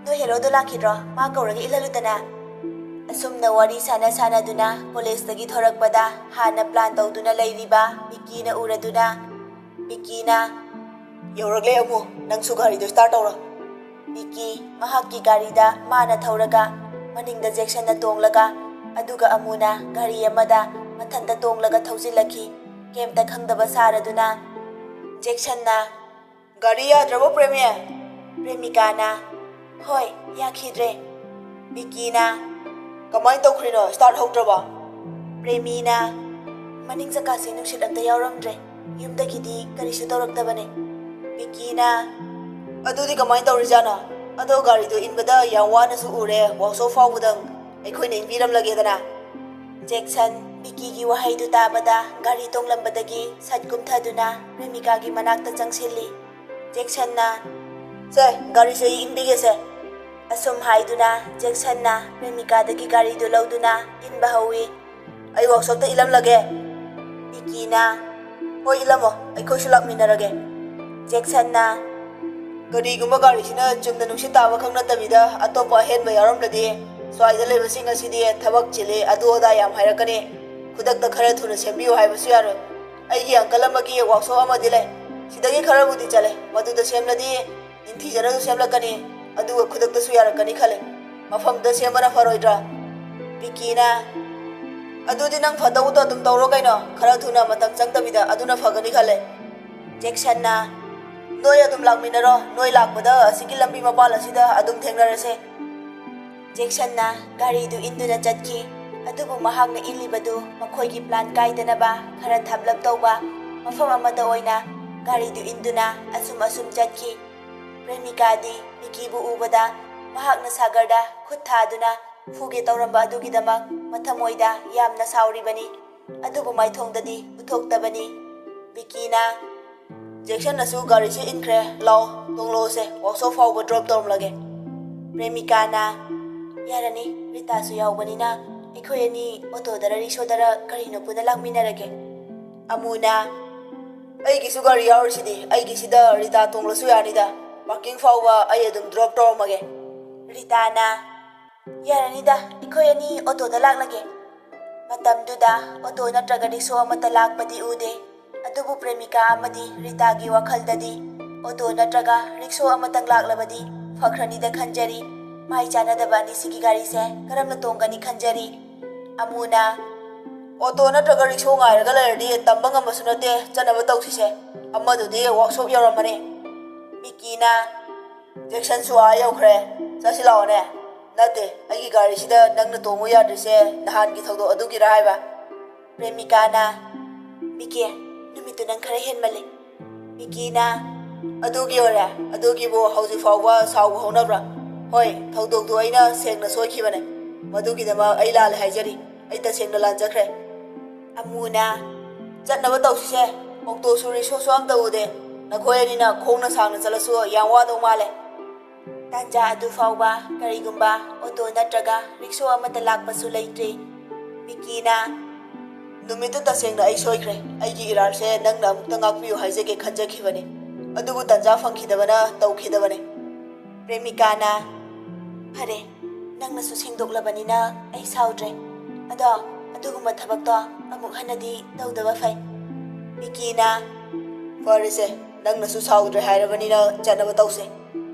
ꯅꯣꯏ ꯍꯦꯔꯣꯗꯣ ꯂꯥꯛꯈꯤꯗ꯭ꯔꯣ ꯃꯥ ꯀꯧꯔꯒ ꯏꯜꯍꯜꯂꯨꯗꯅ ꯑꯁꯨꯝꯅ ꯋꯥꯔꯤ ꯁꯥꯟꯅꯗꯨꯅ ꯀꯣꯂꯦꯖꯇꯒꯤ ꯊꯣꯔꯛꯄꯗ ꯍꯥꯟꯅ ꯄ꯭ꯂꯥꯟ ꯇꯧꯗꯨꯅ ꯂꯩꯔꯤꯕ ꯕꯤꯀꯤꯅ ꯎꯔꯗꯨꯅ ꯕꯤꯀꯤꯅ ꯌꯧꯔꯛꯂꯦ ꯑꯃꯨ ꯅꯪꯁꯨ ꯒꯥꯔꯤꯗꯣ ꯁ꯭ꯇꯥꯔꯠ ꯇꯧꯔꯣ ꯕꯤꯀꯤ ꯃꯍꯥꯛꯀꯤ ꯒꯥꯔꯤꯗ ꯃꯥꯅ ꯊꯧꯔꯒ ꯃꯅꯤꯡꯗ ꯖꯦꯛꯁꯟꯅ ꯇꯣꯡꯂꯒ ꯑꯗꯨꯒ ꯑꯃꯨꯅ ꯒꯥꯔꯤ ꯑꯃꯗ ꯃꯊꯟꯇ ꯇꯣꯡꯂꯒ ꯊꯧꯖꯤꯜꯂꯛꯈꯤ ꯀꯩꯝꯇ ꯈꯪꯗꯕ ꯁꯥꯔꯗꯨꯅ ꯖꯦꯛꯁꯟꯅ ꯒꯥꯔꯤ ꯌꯥꯗ꯭ꯔꯕꯣ ꯄ꯭ꯔꯦꯃꯤ ꯄ꯭ꯔꯦꯃꯤꯀꯥꯅ ꯍꯣꯏ ꯌꯥꯈꯤꯗ꯭ꯔꯦ ꯕꯤꯀꯤꯅ ꯀꯃꯥꯏꯅ ꯇꯧꯈ꯭ꯔꯤꯅꯣ ꯁ꯭ꯇꯥꯔꯠ ꯍꯧꯗ꯭ꯔꯕ ꯄ꯭ꯔꯦꯃꯤꯅ ꯃꯅꯤꯡ ꯆꯀꯥꯁꯦ ꯅꯨꯡꯁꯤꯠ ꯑꯝꯇ ꯌꯥꯎꯔꯝꯗ꯭ꯔꯦ ꯌꯨꯝꯗꯒꯤꯗꯤ ꯀꯔꯤꯁꯨ ꯇꯧꯔꯛꯇꯕꯅꯦ ꯕꯤꯀꯤꯅ ꯑꯗꯨꯗꯤ ꯀꯃꯥꯏꯅ ꯇꯧꯔꯤꯖꯥꯠꯅꯣ ꯑꯗꯣ ꯒꯥꯔꯤꯗꯣ ꯏꯟꯕꯗ ꯌꯥꯝ ꯋꯥꯅꯁꯨ ꯎꯔꯦ ꯋꯥꯛꯁꯣꯞ ꯐꯥꯎꯕꯗꯪ ꯑꯩꯈꯣꯏꯅ ꯏꯟꯕꯤꯔꯝꯂꯒꯦꯗꯅ ꯖꯦꯛꯁꯟ ꯕꯤꯀꯤꯒꯤ ꯋꯥꯍꯩꯗꯨ ꯇꯥꯕꯗ ꯒꯥꯔꯤ ꯇꯣꯡꯂꯝꯕꯗꯒꯤ ꯁꯠ ꯀꯨꯝꯊꯗꯨꯅ ꯄ꯭ꯔꯦꯃꯤꯀꯥꯒꯤ ꯃꯅꯥꯛꯇ ꯆꯪꯁꯤꯜꯂꯤ ꯖꯦꯛꯁꯟꯅ ꯁꯦ ꯒꯥꯔꯤꯁꯦ ꯑꯩ ꯏꯟꯕꯤꯒꯦꯁꯦ ꯑꯁꯨꯝ ꯍꯥꯏꯗꯨꯅ ꯖꯦꯛꯁꯟꯅ ꯄ꯭ꯔꯦꯃꯤꯀꯥꯗꯒꯤ ꯒꯥꯔꯤꯗꯨ ꯂꯧꯗꯨꯅ ꯏꯟꯕ ꯍꯧꯏ ꯑꯩ ꯋꯥꯛꯁꯣꯞꯇ ꯏꯜꯂꯝꯂꯒꯦ ꯕꯤꯀꯤꯅ ꯍꯣꯏ ꯏꯜꯂꯝꯃꯣ ꯑꯩꯈꯣꯏꯁꯨ ꯂꯥꯛꯃꯤꯟꯅꯔꯒꯦ ꯖꯦꯛꯁꯟꯅ ꯀꯔꯤꯒꯨꯝꯕ ꯒꯥꯔꯤꯁꯤꯅ ꯆꯨꯝꯅ ꯅꯨꯡꯁꯤꯠ ꯇꯥꯕ ꯈꯛ ꯅꯠꯇꯕꯤꯗ ꯑꯇꯣꯞꯄ ꯑꯍꯦꯟꯕ ꯌꯥꯎꯔꯝꯂꯗꯤ ꯁ꯭ꯋꯥꯏꯗ ꯂꯩꯕꯁꯤꯡ ꯑꯁꯤꯗꯤ ꯊꯕꯛ ꯆꯤꯜꯂꯤ ꯑꯗꯨ ꯑꯗꯥ ꯌꯥꯝ ꯍꯥꯏꯔꯛꯀꯅꯤ ꯈꯨꯗꯛꯇ ꯈꯔ ꯊꯨꯅ ꯁꯦꯝꯕꯤꯌꯨ ꯍꯥꯏꯕꯁꯨ ꯌꯥꯔꯣꯏ ꯑꯩꯒꯤ ꯑꯪꯀꯜ ꯑꯃꯒꯤ ꯋꯥꯛꯁꯣꯞ ꯑꯃꯗꯤ ꯂꯩ ꯁꯤꯗꯒꯤ ꯈꯔꯕꯨꯗꯤ ꯆꯠꯂꯦ ꯃꯗꯨꯗ ꯁꯦꯝꯂꯗꯤ ꯅꯤꯡꯊꯤꯖꯅꯁꯨ ꯁꯦꯝꯂꯛꯀꯅꯤ ꯑꯗꯨꯒ ꯈꯨꯗꯛꯇꯁꯨ ꯌꯥꯔꯛꯀꯅꯤ ꯈꯜꯂꯤ ꯃꯐꯝꯗ ꯁꯦꯝꯕꯅ ꯐꯔꯣꯏꯗ꯭ꯔꯥ ꯕꯤꯀꯤꯅ ꯑꯗꯨꯗꯤ ꯅꯪ ꯐꯗꯧꯗꯣ ꯑꯗꯨꯝ ꯇꯧꯔꯣ ꯀꯩꯅꯣ ꯈꯔ ꯊꯨꯅ ꯃꯇꯝ ꯆꯪꯗꯕꯤꯗ ꯑꯗꯨꯅ ꯐꯒꯅꯤ ꯈꯜꯂꯦ ꯖꯦꯛꯁꯟꯅ ꯅꯣꯏ ꯑꯗꯨꯝ ꯂꯥꯛꯃꯤꯟꯅꯔꯣ ꯅꯣꯏ ꯂꯥꯛꯄꯗ ꯑꯁꯤꯒꯤ ꯂꯝꯕꯤ ꯃꯄꯥꯟ ꯑꯁꯤꯗ ꯑꯗꯨꯝ ꯊꯦꯡꯅꯔꯁꯦ ꯖꯦꯛꯁꯟꯅ ꯒꯥꯔꯤꯗꯨ ꯏꯟꯗꯨꯅ ꯆꯠꯈꯤ ꯑꯗꯨꯕꯨ ꯃꯍꯥꯛꯅ ꯏꯜꯂꯤꯕꯗꯨ ꯃꯈꯣꯏꯒꯤ ꯄ꯭ꯂꯥꯟ ꯀꯥꯏꯗꯅꯕ ꯈꯔ ꯊꯥꯞꯂꯞ ꯇꯧꯕ ꯃꯐꯝ ꯑꯃꯗ ꯑꯣꯏꯅ ꯒꯥꯔꯤꯗꯨ ꯏꯟꯗꯨꯅ ꯑꯁꯨꯝ ꯆꯠꯈꯤ꯫ ꯄ꯭ꯔꯦꯃꯤꯀꯥꯗꯤ ꯕꯤꯀꯤꯕꯨ ꯎꯕꯗ ꯃꯍꯥꯛꯅ ꯁꯥꯒꯔꯗ ꯈꯨꯠ ꯊꯥꯗꯨꯅ ꯐꯨꯒꯦ ꯇꯧꯔꯝꯕ ꯑꯗꯨꯒꯤꯗꯃꯛ ꯃꯊꯃꯣꯏꯗ ꯌꯥꯝꯅ ꯁꯥꯎꯔꯤꯕꯅꯤ, ꯑꯗꯨꯕꯨ ꯃꯥꯏꯊꯣꯡꯗꯗꯤ ꯎꯠꯊꯣꯛꯇꯕꯅꯤ꯫ ꯕꯤꯀꯤꯅ ꯖꯦꯛꯁꯟꯅꯁꯨ ꯒꯥꯔꯤꯁꯦ ꯏꯟꯈ꯭ꯔꯦ, ꯂꯥꯛꯑꯣ ꯇꯣꯡꯂꯛꯑꯣꯁꯦ, ꯋꯥꯛꯁꯣꯞ ꯐꯥꯎꯕ ꯗ꯭ꯔꯣꯞ ꯇꯧꯔꯝꯂꯒꯦ꯫ ꯄ꯭ꯔꯦꯃꯤꯀꯥꯅ ꯌꯥꯔꯅꯤ, ꯔꯤꯇꯥꯁꯨ ꯌꯥꯎꯕꯅꯤꯅ ꯑꯩꯈꯣꯏ ꯑꯅꯤ ꯑꯣꯇꯣꯗꯔ ꯔꯤꯛꯁꯣꯗꯔ ꯀꯔꯤꯅꯣ ꯄꯨꯟꯅ ꯂꯥꯛꯃꯤꯟꯅꯔꯒꯦ꯫ ꯑꯃꯨꯅ ꯑꯩꯒꯤꯁꯨ ꯒꯥꯔꯤ ꯌꯥꯎꯔꯤꯁꯤꯗꯤ, ꯑꯩꯒꯤꯁꯤꯗ ꯔꯤꯇꯥ ꯇꯣꯡꯂꯁꯨ ꯌꯥꯅꯤꯗ, ꯄꯥꯔꯀꯤꯡ ꯐꯥꯎꯕ ꯑꯩ ꯑꯗꯨꯝ ꯗ꯭ꯔꯣꯞ ꯇꯧꯔꯝꯃꯒꯦ꯫ ꯔꯤꯇꯥꯅ ꯌꯥꯔꯅꯤꯗ, ꯑꯩꯈꯣꯏ ꯑꯅꯤ ꯑꯣꯇꯣꯗ ꯂꯥꯛꯂꯒꯦ꯫ ꯃꯇꯝꯗꯨꯗ ꯑꯣꯇꯣ ꯅꯠꯇ꯭ꯔꯒ ꯔꯤꯛꯁꯣ ꯑꯃꯠꯇ ꯂꯥꯛꯄꯗꯤ ꯎꯗꯦ, ꯑꯗꯨꯕꯨ ꯄ꯭ꯔꯦꯃꯤꯀꯥ ꯑꯃꯗꯤ ꯔꯤꯇꯥꯒꯤ ꯋꯥꯈꯜꯗꯗꯤ ꯑꯣꯇꯣ ꯅꯠꯇ꯭ꯔꯒ ꯔꯤꯛꯁꯣ ꯑꯃꯇꯪ ꯂꯥꯛꯂꯕꯗꯤ ꯐꯈ꯭ꯔꯅꯤꯗ ꯈꯟꯖꯔꯤ꯫ ꯃꯥꯏ ꯆꯥꯟꯅꯗꯕ ꯑꯅꯤꯁꯤꯒꯤ ꯒꯥꯔꯤꯁꯦ ꯀꯔꯝꯅ ꯇꯣꯡꯒꯅꯤ ꯈꯟꯖꯔꯤ꯫ ꯑꯃꯨꯅ ꯑꯣꯇꯣ ꯅꯠꯇ꯭ꯔꯒ ꯔꯤꯛꯁꯣ ꯉꯥꯏꯔꯒ ꯂꯩꯔꯗꯤ ꯇꯝꯕ ꯉꯝꯕꯁꯨ ꯅꯠꯇꯦ, ꯆꯠꯅꯕ ꯇꯧꯁꯤꯁꯦ, ꯑꯃꯗꯨꯗꯤ ꯋꯥꯛꯁꯣꯞ ꯌꯧꯔꯝꯃꯅꯤ꯫ ꯕꯤꯀꯤꯅ ꯖꯦꯛꯁꯟꯁꯨ ꯑꯥ ꯌꯧꯈ꯭ꯔꯦ, ꯆꯠꯁꯤ ꯂꯥꯛꯑꯣꯅꯦ꯫ ꯅꯠꯇꯦ, ꯑꯩꯒꯤ ꯒꯥꯔꯤꯁꯤꯗ ꯅꯪꯅ ꯇꯣꯡꯉꯨ ꯌꯥꯗ꯭ꯔꯤꯁꯦ ꯅꯍꯥꯟꯒꯤ ꯊꯧꯗꯣꯛ ꯑꯗꯨꯒꯤꯔ ꯍꯥꯏꯕ꯫ ꯄ꯭ꯔꯦꯃꯤꯀꯥꯅ ꯕꯤꯀꯤ, ꯅꯨꯃꯤꯠꯇꯨ ꯅꯪ ꯈꯔ ꯍꯦꯟꯃꯜꯂꯤ꯫ ꯕꯤꯀꯤꯅ ꯑꯗꯨꯒꯤ ꯑꯣꯏꯔꯦ, ꯑꯗꯨꯒꯤꯕꯨ ꯍꯧꯖꯤꯛ ꯐꯥꯎꯕ ꯁꯥꯎꯕ ꯍꯧꯅꯕ꯭ꯔꯥ? ꯍꯣꯏ, ꯊꯧꯗꯣꯛꯇꯨ ꯑꯩꯅ ꯁꯦꯡꯅ ꯁꯣꯏꯈꯤꯕꯅꯦ, ꯃꯗꯨꯒꯤꯗꯃꯛ ꯑꯩ ꯂꯥꯜꯂꯦ ꯍꯥꯏꯖꯔꯤ, ꯑꯩ ꯇꯁꯦꯡꯅ ꯂꯥꯟꯖꯈ꯭ꯔꯦ꯫ ꯑꯃꯨꯅ ꯆꯠꯅꯕ ꯇꯧꯁꯤꯁꯦ, ꯑꯣꯛꯇꯣꯁꯨ ꯔꯤꯛꯁꯣꯁꯨ ꯑꯝꯇ ꯎꯗꯦ, ꯅꯈꯣꯏ ꯑꯅꯤꯅ ꯈꯣꯡꯅ ꯁꯥꯡꯅ ꯆꯠꯂꯁꯨ ꯌꯥꯝ ꯋꯥꯗꯧ ꯃꯥꯜꯂꯦ꯫ ꯇꯥꯟꯖꯥ ꯑꯗꯨ ꯐꯥꯎꯕ ꯀꯔꯤꯒꯨꯝꯕ ꯑꯣꯇꯣ ꯅꯠꯇ꯭ꯔꯒ ꯔꯤꯛꯁꯣ ꯑꯃꯠꯇ ꯂꯥꯛꯄꯁꯨ ꯂꯩꯇ꯭ꯔꯤ꯫ ꯕꯤꯀꯤꯅ ꯅꯨꯃꯤꯠꯇꯨ ꯇꯁꯦꯡꯅ ꯑꯩ ꯁꯣꯏꯈ꯭ꯔꯦ, ꯑꯩꯒꯤ ꯏꯔꯥꯜꯁꯦ ꯅꯪꯅ ꯑꯃꯨꯛꯇ ꯉꯥꯛꯄꯤꯌꯨ ꯍꯥꯏꯖꯒꯦ ꯈꯟꯖꯈꯤꯕꯅꯤ, ꯑꯗꯨꯕꯨ ꯇꯥꯟꯖꯥ ꯐꯪꯈꯤꯗꯕꯅ ꯇꯧꯈꯤꯗꯕꯅꯤ꯫ ꯄ꯭ꯔꯦꯃꯤꯀꯥꯅ ꯐꯔꯦ, ꯅꯪꯅꯁꯨ ꯁꯦꯡꯗꯣꯛꯂꯕꯅꯤꯅ ꯑꯩ ꯁꯥꯎꯗ꯭ꯔꯦ, ꯑꯗꯣ ꯑꯗꯨꯒꯨꯝꯕ ꯊꯕꯛꯇꯣ ꯑꯃꯨꯛ ꯍꯟꯅꯗꯤ ꯇꯧꯗꯕ ꯐꯩ꯫ ꯕꯤꯀꯤꯅ ꯐꯔꯦꯁꯦ, ꯅꯪꯅꯁꯨ ꯁꯥꯎꯗ꯭ꯔꯦ ꯍꯥꯏꯔꯕꯅꯤꯅ ꯆꯠꯅꯕ ꯇꯧꯁꯦ꯫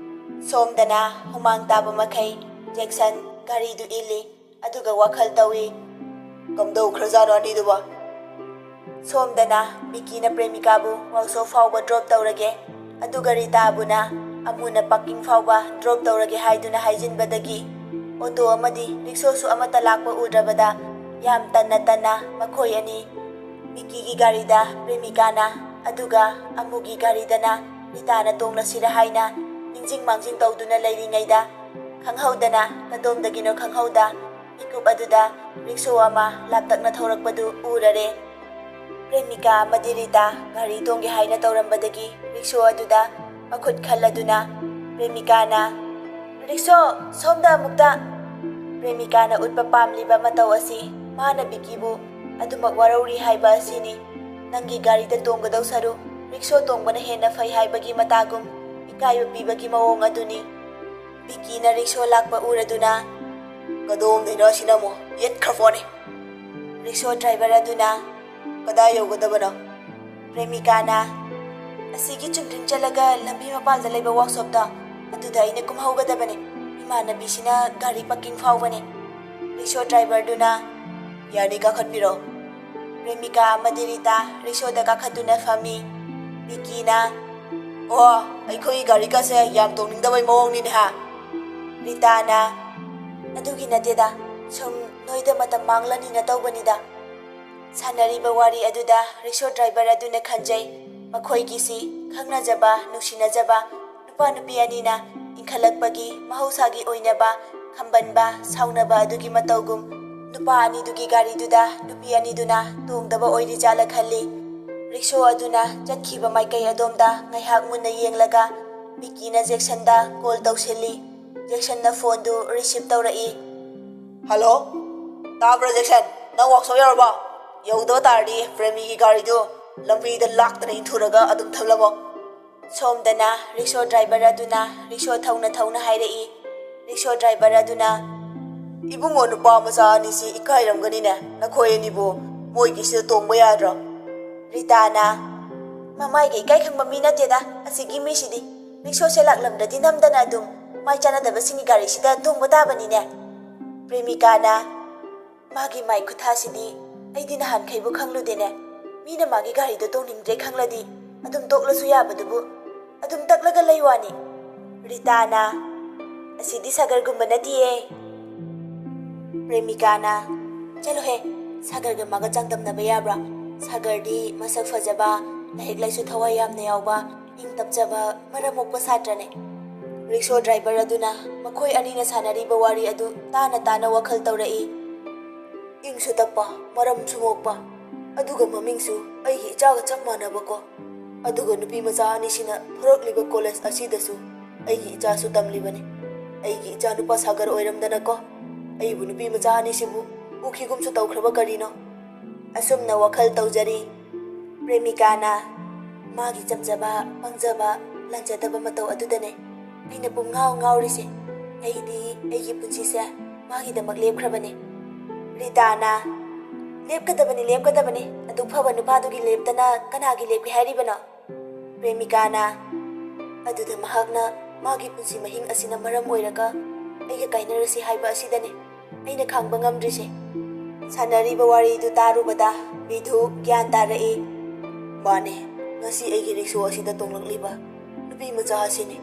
ꯁꯣꯝꯗꯅ ꯍꯨꯃꯥꯡ ꯇꯥꯕ ꯃꯈꯩ ꯖꯦꯛꯁꯟ ꯒꯥꯔꯤꯗꯨ ꯏꯜꯂꯤ, ꯑꯗꯨꯒ ꯋꯥꯈꯜ ꯇꯧꯏ, ꯀꯝꯗꯧꯈ꯭ꯔꯖꯥꯠꯅꯣ ꯑꯅꯤꯗꯨꯕ? ꯁꯣꯝꯗꯅ ꯕꯤꯀꯤꯅ ꯄ꯭ꯔꯦꯃꯤꯀꯥꯕꯨ ꯋꯥꯛꯁꯣꯞ ꯐꯥꯎꯕ ꯗ꯭ꯔꯣꯞ ꯇꯧꯔꯒꯦ, ꯑꯗꯨꯒ ꯔꯤꯇꯥꯕꯨꯅ ꯑꯃꯨꯅ ꯄꯥꯔꯀꯤꯡ ꯐꯥꯎꯕ ꯗ꯭ꯔꯣꯞ ꯇꯧꯔꯒꯦ ꯍꯥꯏꯗꯨꯅ ꯍꯥꯏꯖꯤꯟꯕꯗꯒꯤ ꯑꯣꯇꯣ ꯑꯃꯗꯤ ꯔꯤꯛꯁꯣꯁꯨ ꯑꯃꯠꯇ ꯂꯥꯛꯄ ꯎꯗ꯭ꯔꯕꯗ ꯌꯥꯝ ꯇꯟꯅ ꯃꯈꯣꯏ ꯑꯅꯤ ꯕꯤꯀꯤꯒꯤ ꯒꯥꯔꯤꯗ ꯄ꯭ꯔꯦꯃꯤꯀꯥꯅ, ꯑꯗꯨꯒ ꯑꯃꯨꯒꯤ ꯒꯥꯔꯤꯗꯅ ꯔꯤꯇꯥꯅ ꯇꯣꯡꯂꯁꯤꯔ ꯍꯥꯏꯅ ꯅꯤꯡꯖꯤꯡ ꯃꯥꯡꯖꯤꯡ ꯇꯧꯗꯨꯅ ꯂꯩꯔꯤꯉꯩꯗ ꯈꯪꯍꯧꯗꯅ ꯀꯗꯣꯝꯗꯒꯤꯅꯣ ꯈꯪꯍꯧꯗ ꯃꯤꯀꯨꯞ ꯑꯗꯨꯗ ꯔꯤꯛꯁꯣ ꯑꯃ ꯂꯥꯞꯇꯛꯅ ꯊꯧꯔꯛꯄꯗꯨ ꯎꯔꯔꯦ꯫ ꯄ꯭ꯔꯦꯃꯤꯀꯥ ꯑꯃꯗꯤ ꯔꯤꯇꯥ ꯒꯥꯔꯤ ꯇꯣꯡꯒꯦ ꯍꯥꯏꯅ ꯇꯧꯔꯝꯕꯗꯒꯤ ꯔꯤꯛꯁꯣ ꯑꯗꯨꯗ ꯃꯈꯨꯠ ꯈꯜꯂꯗꯨꯅ ꯄ꯭ꯔꯦꯃꯤꯀꯥꯅ ꯔꯤꯛꯁꯣ ꯁꯣꯝꯗ ꯑꯃꯨꯛꯇ꯫ ꯄ꯭ꯔꯦꯃꯤꯀꯥꯅ ꯎꯠꯄ ꯄꯥꯝꯂꯤꯕ ꯃꯇꯧ ꯑꯁꯤ ꯃꯥꯅ ꯕꯤꯀꯤꯕꯨ ꯑꯗꯨꯃꯛ ꯋꯥꯔꯧꯔꯤ ꯍꯥꯏꯕ ꯑꯁꯤꯅꯤ꯫ ꯅꯪꯒꯤ ꯒꯥꯔꯤꯗ ꯇꯣꯡꯒꯗꯧ ꯁꯔꯨꯛ ꯔꯤꯛꯁꯣ ꯇꯣꯡꯕꯅ ꯍꯦꯟꯅ ꯐꯩ ꯍꯥꯏꯕꯒꯤ ꯃꯇꯥꯒꯨꯝ ꯏꯀꯥꯏꯕ ꯄꯤꯕꯒꯤ ꯃꯑꯣꯡ ꯑꯗꯨꯅꯤ꯫ ꯕꯤꯀꯤꯅ ꯔꯤꯛꯁꯣ ꯂꯥꯛꯄ ꯎꯔꯗꯨꯅ ꯀꯗꯣꯝꯗꯩꯅꯣ ꯑꯁꯤꯅ ꯑꯃꯨꯛ ꯌꯦꯠꯈ꯭ꯔꯄꯣꯠꯅꯤ꯫ ꯔꯤꯛꯁꯣ ꯗ꯭ꯔꯥꯏꯚꯔ ꯑꯗꯨꯅ ꯀꯗꯥꯏ ꯌꯧꯒꯗꯕꯅꯣ? ꯄ꯭ꯔꯦꯃꯤꯀꯥꯅ ꯑꯁꯤꯒꯤ ꯆꯨꯝꯗ꯭ꯔꯤꯡ ꯆꯠꯂꯒ ꯂꯝꯕꯤ ꯃꯄꯥꯟꯗ ꯂꯩꯕ ꯋꯥꯛꯁꯣꯞꯇꯣ ꯑꯗꯨꯗ ꯑꯩꯅ ꯀꯨꯝꯍꯧꯒꯗꯕꯅꯤ, ꯏꯃꯥꯟꯅꯕꯤꯁꯤꯅ ꯒꯥꯔꯤ ꯄꯥꯔꯀꯤꯡ ꯐꯥꯎꯕꯅꯤ꯫ ꯔꯤꯛꯁꯣ ꯗ꯭ꯔꯥꯏꯚꯔꯗꯨꯅ ꯌꯥꯅꯤ, ꯀꯥꯈꯠꯄꯤꯔꯣ꯫ ꯄ꯭ꯔꯦꯃꯤꯀꯥ ꯑꯃꯗꯤ ꯔꯤꯇꯥ ꯔꯤꯛꯁꯣꯗ ꯀꯥꯈꯠꯇꯨꯅ ꯐꯝꯃꯤ꯫ ꯕꯤꯀꯤꯅ ꯑꯣ, ꯑꯩꯈꯣꯏꯒꯤ ꯒꯥꯔꯤꯒꯁꯦ ꯌꯥꯝ ꯇꯣꯡꯅꯤꯡꯗꯕꯩ ꯃꯑꯣꯡꯅꯤꯅꯦ ꯍꯥ? ꯔꯤꯇꯥꯅ ꯑꯗꯨꯒꯤ ꯅꯠꯇꯦꯗ, ꯁꯨꯝ ꯅꯣꯏꯗ ꯃꯇꯝ ꯃꯥꯡꯂꯅꯤꯅ ꯇꯧꯕꯅꯤꯗ꯫ ꯁꯥꯟꯅꯔꯤꯕ ꯋꯥꯔꯤ ꯑꯗꯨꯗ ꯔꯤꯛꯁꯣ ꯗ꯭ꯔꯥꯏꯚꯔ ꯑꯗꯨꯅ ꯈꯟꯖꯩ, ꯃꯈꯣꯏꯒꯤꯁꯤ ꯈꯪꯅꯖꯕ ꯅꯨꯡꯁꯤꯅꯖꯕ ꯅꯨꯄꯥ ꯅꯨꯄꯤ ꯑꯅꯤꯅ ꯏꯟꯈꯠꯂꯛꯄꯒꯤ ꯃꯍꯧꯁꯥꯒꯤ ꯑꯣꯏꯅꯕ ꯈꯝꯕꯟꯕ ꯁꯥꯎꯅꯕ ꯑꯗꯨꯒꯤ ꯃꯇꯧꯒꯨꯝ ꯅꯨꯄꯥ ꯑꯅꯤꯗꯨꯒꯤ ꯒꯥꯔꯤꯗꯨꯗ ꯅꯨꯄꯤ ꯑꯅꯤꯗꯨꯅ ꯇꯣꯡꯗꯕ ꯑꯣꯏꯔꯤꯖꯥꯠꯂ ꯈꯜꯂꯤ꯫ ꯔꯤꯛꯁꯣ ꯑꯗꯨꯅ ꯆꯠꯈꯤꯕ ꯃꯥꯏꯀꯩ ꯑꯗꯣꯝꯗ ꯉꯥꯏꯍꯥꯛ ꯃꯨꯟꯅ ꯌꯦꯡꯂꯒ ꯕꯤꯀꯤꯅ ꯖꯦꯛꯁꯟꯗ ꯀꯣꯜ ꯇꯧꯁꯤꯜꯂꯤ꯫ ꯖꯦꯛꯁꯟꯅ ꯐꯣꯟꯗꯨ ꯔꯤꯁꯤꯞ ꯇꯧꯔꯛꯏ꯫ ꯍꯜꯂꯣ, ꯇꯥꯕ꯭ꯔꯥ ꯖꯦꯛꯁꯟ? ꯅꯪ ꯋꯥꯛꯁꯣꯞ ꯌꯧꯔꯕꯣ? ꯌꯧꯗꯕ ꯇꯥꯔꯗꯤ ꯄ꯭ꯔꯦꯃꯤꯒꯤ ꯒꯥꯔꯤꯗꯨ ꯂꯝꯕꯤꯗ ꯂꯥꯛꯇꯅ ꯏꯟꯊꯨꯔꯒ ꯑꯗꯨꯝ ꯊꯝꯂꯝꯃꯣ꯫ ꯁꯣꯝꯗꯅ ꯔꯤꯛꯁꯣ ꯗ꯭ꯔꯥꯏꯚꯔ ꯑꯗꯨꯅ ꯔꯤꯛꯁꯣ ꯊꯧꯅ ꯍꯥꯏꯔꯛꯏ꯫ ꯔꯤꯛꯁꯣ ꯗ꯭ꯔꯥꯏꯚꯔ ꯑꯗꯨꯅ ꯏꯕꯨꯡꯉꯣ, ꯅꯨꯄꯥ ꯃꯆꯥ ꯑꯅꯤꯁꯤ ꯏꯀꯥꯏꯔꯝꯒꯅꯤꯅꯦ, ꯅꯈꯣꯏ ꯑꯅꯤꯕꯨ ꯃꯣꯏꯒꯤꯁꯤꯗ ꯇꯣꯡꯕ ꯌꯥꯗ꯭ꯔꯣ? ꯔꯤꯇꯥꯅ ꯃꯃꯥꯏꯒ ꯏꯀꯥꯏ ꯈꯪꯕ ꯃꯤ ꯅꯠꯇꯦꯗ ꯑꯁꯤꯒꯤ ꯃꯤꯁꯤꯗꯤ, ꯔꯤꯛꯁꯣꯁꯦ ꯂꯥꯛꯂꯝꯗ꯭ꯔꯗꯤ ꯅꯝꯗꯅ ꯑꯗꯨꯝ ꯃꯥꯏ ꯆꯥꯟꯅꯗꯕꯁꯤꯡꯒꯤ ꯒꯥꯔꯤꯁꯤꯗ ꯇꯣꯡꯕ ꯇꯥꯕꯅꯤꯅꯦ꯫ ꯄ꯭ꯔꯦꯃꯤꯀꯥꯅ ꯃꯥꯒꯤ ꯃꯥꯏ ꯈꯨꯊꯥꯁꯤꯗꯤ ꯑꯩꯗꯤ ꯅꯍꯥꯟꯈꯩꯕꯨ ꯈꯪꯂꯨꯗꯦꯅꯦ, ꯃꯤꯅ ꯃꯥꯒꯤ ꯒꯥꯔꯤꯗꯣ ꯇꯣꯡꯅꯤꯡꯗ꯭ꯔꯦ ꯈꯪꯂꯗꯤ ꯑꯗꯨꯝ ꯇꯣꯛꯂꯁꯨ ꯌꯥꯕꯗꯨꯕꯨ ꯑꯗꯨꯝ ꯇꯛꯂꯒ ꯂꯩ ꯋꯥꯅꯤ꯫ ꯔꯤꯇꯥꯅ ꯑꯁꯤꯗꯤ ꯁꯥꯒꯔꯒꯨꯝꯕ ꯅꯠꯇꯤꯌꯦ꯫ ꯄ꯭ꯔꯦꯃꯤꯀꯥꯅ ꯆꯠꯂꯣꯍꯦ, ꯁꯥꯒꯔꯒ ꯃꯥꯒ ꯆꯥꯡꯗꯝꯅꯕ ꯌꯥꯕ꯭ꯔꯥ? ꯁꯥꯒꯔꯗꯤ ꯃꯁꯛ ꯐꯖꯕ, ꯂꯥꯏꯔꯤꯛ ꯂꯥꯏꯁꯨ ꯊꯋꯥꯏ ꯌꯥꯝꯅ ꯌꯥꯎꯕ, ꯏꯪ ꯇꯞꯆꯕ, ꯃꯔꯝ ꯃꯣꯛꯄ ꯁꯥꯇ꯭ꯔꯅꯦ꯫ ꯔꯤꯛꯁꯣ ꯗ꯭ꯔꯥꯏꯚꯔ ꯑꯗꯨꯅ ꯃꯈꯣꯏ ꯑꯅꯤꯅ ꯁꯥꯟꯅꯔꯤꯕ ꯋꯥꯔꯤ ꯑꯗꯨ ꯇꯥꯅ ꯇꯥꯅ ꯋꯥꯈꯜ ꯇꯧꯔꯛꯏ꯫ ꯏꯪꯁꯨ ꯇꯞꯄ, ꯃꯔꯝꯁꯨ ꯃꯣꯛꯄ, ꯑꯗꯨꯒ ꯃꯃꯤꯡꯁꯨ ꯑꯩꯒꯤ ꯏꯆꯥꯒ ꯆꯞ ꯃꯥꯟꯅꯕꯀꯣ꯫ ꯑꯗꯨꯒ ꯅꯨꯄꯤ ꯃꯆꯥ ꯑꯅꯤꯁꯤꯅ ꯊꯣꯔꯛꯂꯤꯕ ꯀꯣꯂꯦꯖ ꯑꯁꯤꯗꯁꯨ ꯑꯩꯒꯤ ꯏꯆꯥꯁꯨ ꯇꯝꯂꯤꯕꯅꯤ꯫ ꯑꯩꯒꯤ ꯏꯆꯥ ꯅꯨꯄꯥ ꯁꯥꯒꯔ ꯑꯣꯏꯔꯝꯗꯅꯀꯣ ꯑꯩꯕꯨ ꯅꯨꯄꯤ ꯃꯆꯥ ꯑꯅꯤꯁꯤꯕꯨ ꯎꯈꯤꯒꯨꯝꯁꯨ ꯇꯧꯈ꯭ꯔꯕ ꯀꯔꯤꯅꯣ? ꯑꯁꯨꯝꯅ ꯋꯥꯈꯜ ꯇꯧꯖꯔꯤ꯫ ꯄ꯭ꯔꯦꯃꯤꯀꯥꯅ ꯃꯥꯒꯤ ꯆꯝꯖꯕ, ꯄꯪꯖꯕ, ꯂꯥꯟꯖꯗꯕ ꯃꯇꯧ ꯑꯗꯨꯗꯅꯦ ꯑꯩꯅ ꯄꯨꯡꯉꯥꯎ ꯉꯥꯎꯔꯤꯁꯦ꯫ ꯑꯩꯗꯤ ꯑꯩꯒꯤ ꯄꯨꯟꯁꯤꯁꯦ ꯃꯥꯒꯤꯗꯃꯛ ꯂꯦꯞꯈ꯭ꯔꯕꯅꯤ꯫ ꯔꯤꯇꯥꯅ ꯂꯦꯞꯀꯗꯕꯅꯤ, ꯂꯦꯞꯀꯗꯕꯅꯤ, ꯑꯗꯨꯛ ꯐꯕ ꯅꯨꯄꯥꯗꯨꯒꯤ ꯂꯦꯞꯇꯅ ꯀꯅꯥꯒꯤ ꯂꯦꯞꯀꯦ ꯍꯥꯏꯔꯤꯕꯅꯣ? ꯄ꯭ꯔꯦꯃꯤꯀꯥꯅ ꯑꯗꯨꯗ ꯃꯍꯥꯛꯅ ꯃꯥꯒꯤ ꯄꯨꯟꯁꯤ ꯃꯍꯤꯡ ꯑꯁꯤꯅ ꯃꯔꯝ ꯑꯣꯏꯔꯒ ꯑꯩꯒ ꯀꯥꯏꯅꯔꯁꯤ ꯍꯥꯏꯕ ꯑꯁꯤꯗꯅꯦ ꯑꯩꯅ ꯈꯥꯡꯕ ꯉꯝꯗ꯭ꯔꯤꯁꯦ꯫ ꯁꯥꯟꯅꯔꯤꯕ ꯋꯥꯔꯤꯗꯨ ꯇꯥꯔꯨꯕꯗ ꯕꯤꯙꯨ ꯒ꯭ꯌꯥꯟ ꯇꯥꯔꯛꯏ꯫ ꯃꯥꯅꯦ, ꯉꯁꯤ ꯑꯩꯒꯤ ꯔꯤꯛꯁꯣ ꯑꯁꯤꯗ ꯇꯣꯡꯂꯛꯂꯤꯕ ꯅꯨꯄꯤ ꯃꯆꯥ ꯑꯁꯤꯅꯤ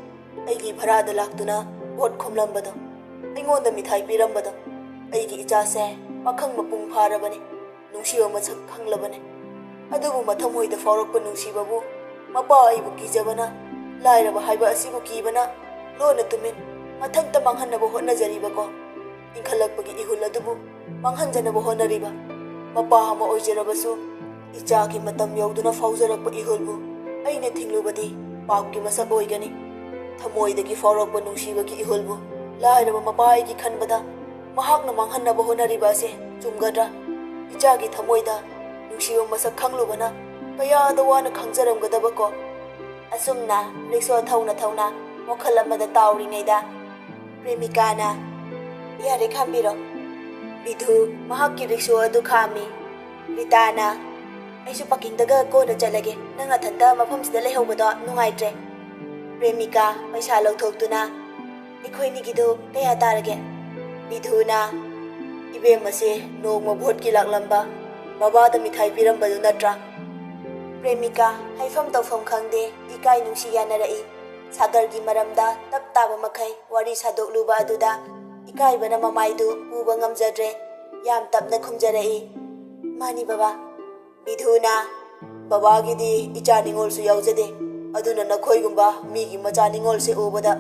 ꯑꯩꯒꯤ ꯚꯔꯥꯗ ꯂꯥꯛꯇꯨꯅ ꯚꯣꯠ ꯈꯣꯝꯂꯝꯕꯗꯣ, ꯑꯩꯉꯣꯟꯗ ꯃꯤꯊꯥꯏ ꯄꯤꯔꯝꯕꯗꯣ꯫ ꯑꯩꯒꯤ ꯏꯆꯥꯁꯦ ꯄꯥꯈꯪ ꯃꯄꯨꯡ ꯐꯥꯔꯕꯅꯤ, ꯅꯨꯡꯁꯤꯕ ꯃꯁꯛ ꯈꯪꯂꯕꯅꯤ꯫ ꯑꯗꯨꯕꯨ ꯃꯊꯃꯣꯏꯗ ꯐꯥꯎꯔꯛꯄ ꯅꯨꯡꯁꯤꯕꯕꯨ ꯃꯄꯥ ꯑꯩꯕꯨ ꯀꯤꯖꯕꯅ, ꯂꯥꯏꯔꯕ ꯍꯥꯏꯕ ꯑꯁꯤꯕꯨ ꯀꯤꯕꯅ ꯂꯣꯟꯅ ꯇꯨꯃꯤꯟ ꯃꯊꯟꯇ ꯃꯥꯡꯍꯟꯅꯕ ꯍꯣꯠꯅꯖꯔꯤꯕꯀꯣ꯫ ꯏꯟꯈꯠꯂꯛꯄꯒꯤ ꯏꯍꯨꯜ ꯑꯗꯨꯕꯨ ꯃꯥꯡꯍꯟꯖꯅꯕ ꯍꯣꯠꯅꯔꯤꯕ ꯃꯄꯥ ꯑꯃ ꯑꯣꯏꯖꯔꯕꯁꯨ ꯏꯆꯥꯒꯤ ꯃꯇꯝ ꯌꯧꯗꯨꯅ ꯐꯥꯎꯖꯔꯛꯄ ꯏꯍꯨꯜꯕꯨ ꯑꯩꯅ ꯊꯤꯡꯂꯨꯕꯗꯤ ꯄꯥꯞꯀꯤ ꯃꯁꯛ ꯑꯣꯏꯒꯅꯤ꯫ ꯊꯃꯣꯏꯗꯒꯤ ꯐꯥꯎꯔꯛꯄ ꯅꯨꯡꯁꯤꯕꯒꯤ ꯏꯍꯨꯜꯕꯨ ꯂꯥꯏꯔꯕ ꯃꯄꯥ ꯑꯩꯒꯤ ꯈꯟꯕꯗ ꯃꯍꯥꯛꯅ ꯃꯥꯡꯍꯟꯅꯕ ꯍꯣꯠꯅꯔꯤꯕ ꯑꯁꯤ ꯆꯨꯝꯒꯗ꯭ꯔꯥ? ꯏꯆꯥꯒꯤ ꯊꯃꯣꯏꯗ ꯅꯨꯡꯁꯤꯕ ꯃꯁꯛ ꯈꯪꯂꯨꯕꯅ ꯀꯌꯥꯗ ꯋꯥꯅ ꯈꯪꯖꯔꯝꯒꯗꯕꯀꯣ꯫ ꯑꯁꯨꯝꯅ ꯔꯤꯛꯁꯣ ꯊꯧꯅ ꯊꯧꯅ ꯋꯥꯈꯜ ꯑꯃꯗ ꯇꯥꯎꯔꯤꯉꯩꯗ ꯄ꯭ꯔꯦꯃꯤꯀꯥꯅ ꯌꯥꯔꯦ ꯈꯥꯝꯕꯤꯔꯣ꯫ ꯕꯤꯙꯨ ꯃꯍꯥꯛꯀꯤ ꯔꯤꯛꯁꯣ ꯑꯗꯨ ꯈꯥꯝꯃꯤ꯫ ꯔꯤꯇꯥꯅ ꯑꯩꯁꯨ ꯄꯥꯔꯀꯤꯡꯗꯒ ꯀꯣꯟꯅ ꯆꯠꯂꯒꯦ, ꯅꯪ ꯅꯊꯟꯇ ꯃꯐꯝꯁꯤꯗ ꯂꯩꯍꯧꯕꯗꯣ ꯅꯨꯡꯉꯥꯏꯇ꯭ꯔꯦ꯫ ꯄ꯭ꯔꯦꯃꯤꯀꯥ ꯄꯩꯁꯥ ꯂꯧꯊꯣꯛꯇꯨꯅ ꯑꯩꯈꯣꯏꯅꯤꯒꯤꯗꯨ ꯀꯌꯥ ꯇꯥꯔꯒꯦ? ꯕꯤꯙꯨꯅ ꯏꯕꯦꯝꯃꯁꯦ ꯅꯣꯡꯃ ꯚꯣꯠꯀꯤ ꯂꯥꯛꯂꯝꯕ ꯕꯕꯥꯗ ꯃꯤꯊꯥꯏ ꯄꯤꯔꯝꯕꯗꯨ ꯅꯠꯇ꯭ꯔꯥ? ꯄ꯭ꯔꯦꯃꯤꯀꯥ ꯍꯥꯏꯐꯝ ꯇꯧꯐꯝ ꯈꯪꯗꯦ ꯏꯀꯥꯏ ꯅꯨꯡꯁꯤ ꯌꯥꯅꯔꯛꯏ꯫ ꯁꯥꯒꯔꯒꯤ ꯃꯔꯝꯗ ꯇꯞ ꯇꯥꯕ ꯃꯈꯩ ꯋꯥꯔꯤ ꯁꯥꯗꯣꯛꯂꯨꯕ ꯑꯗꯨꯗ ꯏꯀꯥꯏꯕꯅ ꯃꯃꯥꯏꯗꯨ ꯎꯕ ꯉꯝꯖꯗ꯭ꯔꯦ꯫ ꯌꯥꯝ ꯇꯞꯅ ꯈꯨꯝꯖꯔꯛꯏ꯫ ꯃꯥꯅꯤ ꯕꯕꯥ꯫ ꯕꯤꯙꯨꯅ ꯕꯕꯥꯒꯤꯗꯤ ꯏꯆꯥ ꯅꯤꯉꯣꯜꯁꯨ ꯌꯥꯎꯖꯗꯦ, ꯑꯗꯨꯅ ꯅꯈꯣꯏꯒꯨꯝꯕ ꯃꯤꯒꯤ ꯃꯆꯥ ꯅꯤꯉꯣꯜꯁꯦ ꯎꯕꯗ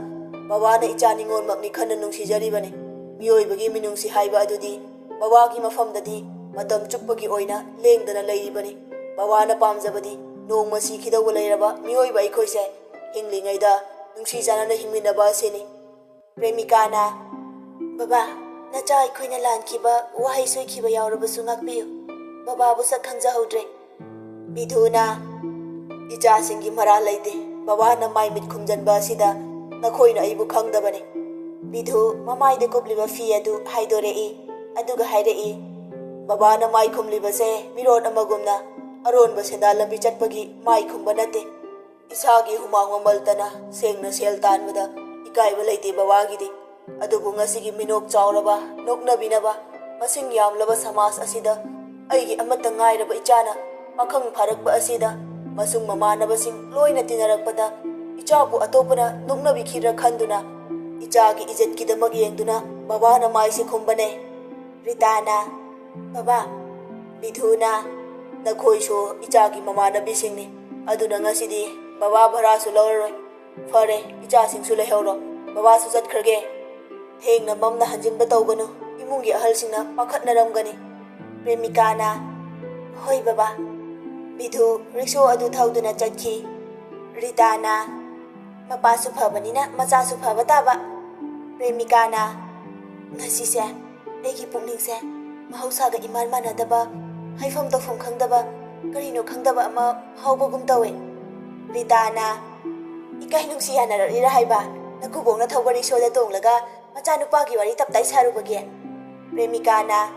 ꯕꯕꯥꯅ ꯏꯆꯥ ꯅꯤꯉꯣꯜꯃꯛꯅꯤ ꯈꯟꯅ ꯅꯨꯡꯁꯤꯖꯔꯤꯕꯅꯤ꯫ ꯃꯤꯑꯣꯏꯕꯒꯤ ꯃꯤꯅꯨꯡꯁꯤ ꯍꯥꯏꯕ ꯑꯗꯨꯗꯤ ꯕꯕꯥꯒꯤ ꯃꯐꯝꯗꯗꯤ ꯃꯇꯝ ꯆꯨꯞꯄꯒꯤ ꯑꯣꯏꯅ ꯂꯦꯡꯗꯅ ꯂꯩꯔꯤꯕꯅꯤ꯫ ꯕꯕꯥꯅ ꯄꯥꯝꯖꯕꯗꯤ ꯅꯣꯡꯃ ꯁꯤꯈꯤꯗꯧꯕ ꯂꯩꯔꯕ ꯃꯤꯑꯣꯏꯕ ꯑꯩꯈꯣꯏꯁꯦ ꯍꯤꯡꯂꯤꯉꯩꯗ ꯅꯨꯡꯁꯤ ꯆꯥꯟꯅꯅ ꯍꯤꯡꯃꯤꯟꯅꯕ ꯑꯁꯤꯅꯤ꯫ ꯄ꯭ꯔꯦꯃꯤꯀꯥꯅ ꯕꯕꯥ, ꯅꯆꯥ ꯑꯩꯈꯣꯏꯅ ꯂꯥꯟꯈꯤꯕ, ꯋꯥꯍꯩ ꯁꯣꯏꯈꯤꯕ ꯌꯥꯎꯔꯕꯁꯨ ꯉꯥꯛꯄꯤꯌꯨ, ꯕꯕꯥꯕꯨ ꯁꯛ ꯈꯪꯖꯍꯧꯗ꯭ꯔꯦ꯫ ꯕꯤꯙꯨꯅ ꯏꯆꯥꯁꯤꯡꯒꯤ ꯃꯔꯥꯜ ꯂꯩꯇꯦ, ꯕꯕꯥꯅ ꯃꯥꯏ ꯃꯤꯠ ꯈꯨꯝꯖꯟꯕ ꯑꯁꯤꯗ ꯅꯈꯣꯏꯅ ꯑꯩꯕꯨ ꯈꯪꯗꯕꯅꯤ꯫ ꯕꯤꯙꯨ ꯃꯃꯥꯏꯗ ꯀꯨꯞꯂꯤꯕ ꯐꯤ ꯑꯗꯨ ꯍꯥꯏꯗꯣꯔꯛꯏ꯫ ꯑꯗꯨꯒ ꯍꯥꯏꯔꯛꯏ, ꯕꯕꯥꯅ ꯃꯥꯏ ꯈꯨꯝꯂꯤꯕꯁꯦ ꯃꯤꯔꯣꯠ ꯑꯃꯒꯨꯝꯅ ꯑꯔꯣꯟꯕ ꯁꯦꯟꯗꯥꯟ ꯂꯝꯕꯤ ꯆꯠꯄꯒꯤ ꯃꯥꯏ ꯈꯨꯝꯕ ꯅꯠꯇꯦ꯫ ꯏꯁꯥꯒꯤ ꯍꯨꯃꯥꯡ ꯃꯃꯜꯇꯅ ꯁꯦꯡꯅ ꯁꯦꯜ ꯇꯥꯟꯕꯗ ꯏꯀꯥꯏꯕ ꯂꯩꯇꯦ ꯕꯕꯥꯒꯤꯗꯤ꯫ ꯑꯗꯨꯕꯨ ꯉꯁꯤꯒꯤ ꯃꯤꯅꯣꯛ ꯆꯥꯎꯔꯕ, ꯅꯣꯛꯅꯕꯤꯅꯕ, ꯃꯁꯤꯡ ꯌꯥꯝꯂꯕ ꯁꯃꯥꯖ ꯑꯁꯤꯗ ꯑꯩꯒꯤ ꯑꯃꯠꯇ ꯉꯥꯏꯔꯕ ꯏꯆꯥꯅ ꯄꯥꯈꯪ ꯐꯥꯔꯛꯄ ꯑꯁꯤꯗ ꯃꯁꯨꯡ ꯃꯃꯥꯟꯅꯕꯁꯤꯡ ꯂꯣꯏꯅ ꯇꯤꯟꯅꯔꯛꯄꯗ ꯏꯆꯥꯕꯨ ꯑꯇꯣꯞꯄꯅ ꯅꯣꯛꯅꯕꯤꯈꯤꯗ꯭ꯔꯥ ꯈꯟꯗꯨꯅ ꯏꯆꯥꯒꯤ ꯏꯖꯠꯀꯤꯗꯃꯛ ꯌꯦꯡꯗꯨꯅ ꯕꯕꯥꯅ ꯃꯥꯏꯁꯦ ꯈꯨꯝꯕꯅꯦ꯫ ꯔꯤꯇꯥꯅ ꯕꯕꯥ꯫ ꯕꯤꯙꯨꯅ ꯅꯈꯣꯏꯁꯨ ꯏꯆꯥꯒꯤ ꯃꯃꯥꯟꯅꯕꯤꯁꯤꯡꯅꯤ, ꯑꯗꯨꯅ ꯉꯁꯤꯗꯤ ꯕꯕꯥ ꯚꯔꯥꯁꯨ ꯂꯧꯔꯔꯣꯏ꯫ ꯐꯔꯦ, ꯏꯆꯥꯁꯤꯡꯁꯨ ꯂꯩꯍꯧꯔꯣ, ꯕꯕꯥꯁꯨ ꯆꯠꯈ꯭ꯔꯒꯦ꯫ ꯊꯦꯡꯅ ꯃꯝꯅ ꯍꯟꯖꯤꯟꯕ ꯇꯧꯒꯅꯨ, ꯏꯃꯨꯡꯒꯤ ꯑꯍꯜꯁꯤꯡꯅ ꯄꯥꯈꯠꯅꯔꯝꯒꯅꯤ꯫ ꯄ꯭ꯔꯦꯃꯤꯀꯥꯅ ꯍꯣꯏ ꯕꯕꯥ꯫ ꯕꯤꯙꯨ ꯔꯤꯛꯁꯣ ꯑꯗꯨ ꯊꯧꯗꯨꯅ ꯆꯠꯈꯤ꯫ ꯔꯤꯇꯥꯅ ꯃꯄꯥꯁꯨ ꯐꯕꯅꯤꯅ ꯃꯆꯥꯁꯨ ꯐꯕ ꯇꯥꯕ꯫ ꯄ꯭ꯔꯦꯃꯤꯀꯥꯅ ꯉꯁꯤꯁꯦ ꯑꯩꯒꯤ ꯄꯨꯛꯅꯤꯡꯁꯦ ꯃꯍꯧꯁꯥꯒ ꯏꯃꯥꯟ ꯃꯥꯟꯅꯗꯕ, ꯍꯥꯏꯐꯝ ꯇꯧꯐꯝ ꯈꯪꯗꯕ, ꯀꯔꯤꯅꯣ ꯈꯪꯗꯕ ꯑꯃ ꯐꯥꯎꯕꯒꯨꯝ ꯇꯧꯋꯦ꯫ ꯔꯤꯇꯥꯅ ꯏꯀꯥꯏ ꯅꯨꯡꯁꯤ ꯌꯥꯅꯔꯛꯂꯤꯔꯥ ꯍꯥꯏꯕ? ꯅꯀꯨꯕꯣꯛꯅ ꯊꯧꯕ ꯔꯤꯛꯁꯣꯗ ꯇꯣꯡꯂꯒ ꯃꯆꯥꯅꯨꯄꯥꯒꯤ ꯋꯥꯔꯤ ꯇꯞꯇꯥꯏ ꯁꯥꯔꯨꯕꯒꯤ? ꯄ꯭ꯔꯦꯃꯤꯀꯥꯅ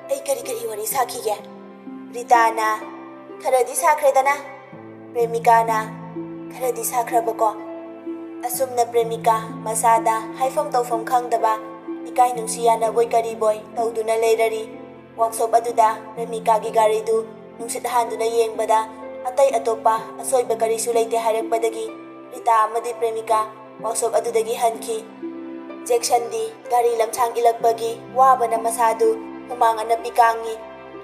ꯑꯩ ꯀꯔꯤ ꯋꯥꯔꯤ ꯁꯥꯈꯤꯒꯦ? ꯔꯤꯇꯥꯅ ꯈꯔꯗꯤ ꯁꯥꯈ꯭ꯔꯦꯗꯅ꯫ ꯄ꯭ꯔꯦꯃꯤꯀꯥꯅ ꯈꯔꯗꯤ ꯁꯥꯈ꯭ꯔꯕꯀꯣ꯫ ꯑꯁꯨꯝꯅ ꯄ꯭ꯔꯦꯃꯤꯀꯥ ꯃꯁꯥꯗ ꯍꯥꯏꯐꯝ ꯇꯧꯐꯝ ꯈꯪꯗꯕ ꯏꯀꯥꯏ ꯅꯨꯡꯁꯤ ꯌꯥꯅꯕꯣꯏ ꯀꯔꯤꯕꯣꯏ ꯇꯧꯗꯨꯅ ꯂꯩꯔꯔꯤ꯫ ꯋꯥꯛꯁꯣꯞ ꯑꯗꯨꯗ ꯄ꯭ꯔꯦꯃꯤꯀꯥꯒꯤ ꯒꯥꯔꯤꯗꯨ ꯅꯨꯡꯁꯤꯠ ꯍꯥꯟꯗꯨꯅ ꯌꯦꯡꯕꯗ ꯑꯇꯩ ꯑꯇꯣꯞꯄ ꯑꯁꯣꯏꯕ ꯀꯔꯤꯁꯨ ꯂꯩꯇꯦ ꯍꯥꯏꯔꯛꯄꯗꯒꯤ ꯔꯤꯇꯥ ꯑꯃꯗꯤ ꯄ꯭ꯔꯦꯃꯤꯀꯥ ꯋꯥꯛꯁꯣꯞ ꯑꯗꯨꯗꯒꯤ ꯍꯟꯈꯤ꯫ ꯖꯦꯛꯁꯟꯗꯤ ꯒꯥꯔꯤ ꯂꯝꯁꯥꯡ ꯏꯜꯂꯛꯄꯒꯤ ꯋꯥꯕꯅ ꯃꯁꯥꯗꯨ ꯍꯨꯃꯥꯡ ꯑꯅꯞꯄꯤ ꯀꯥꯡꯉꯤ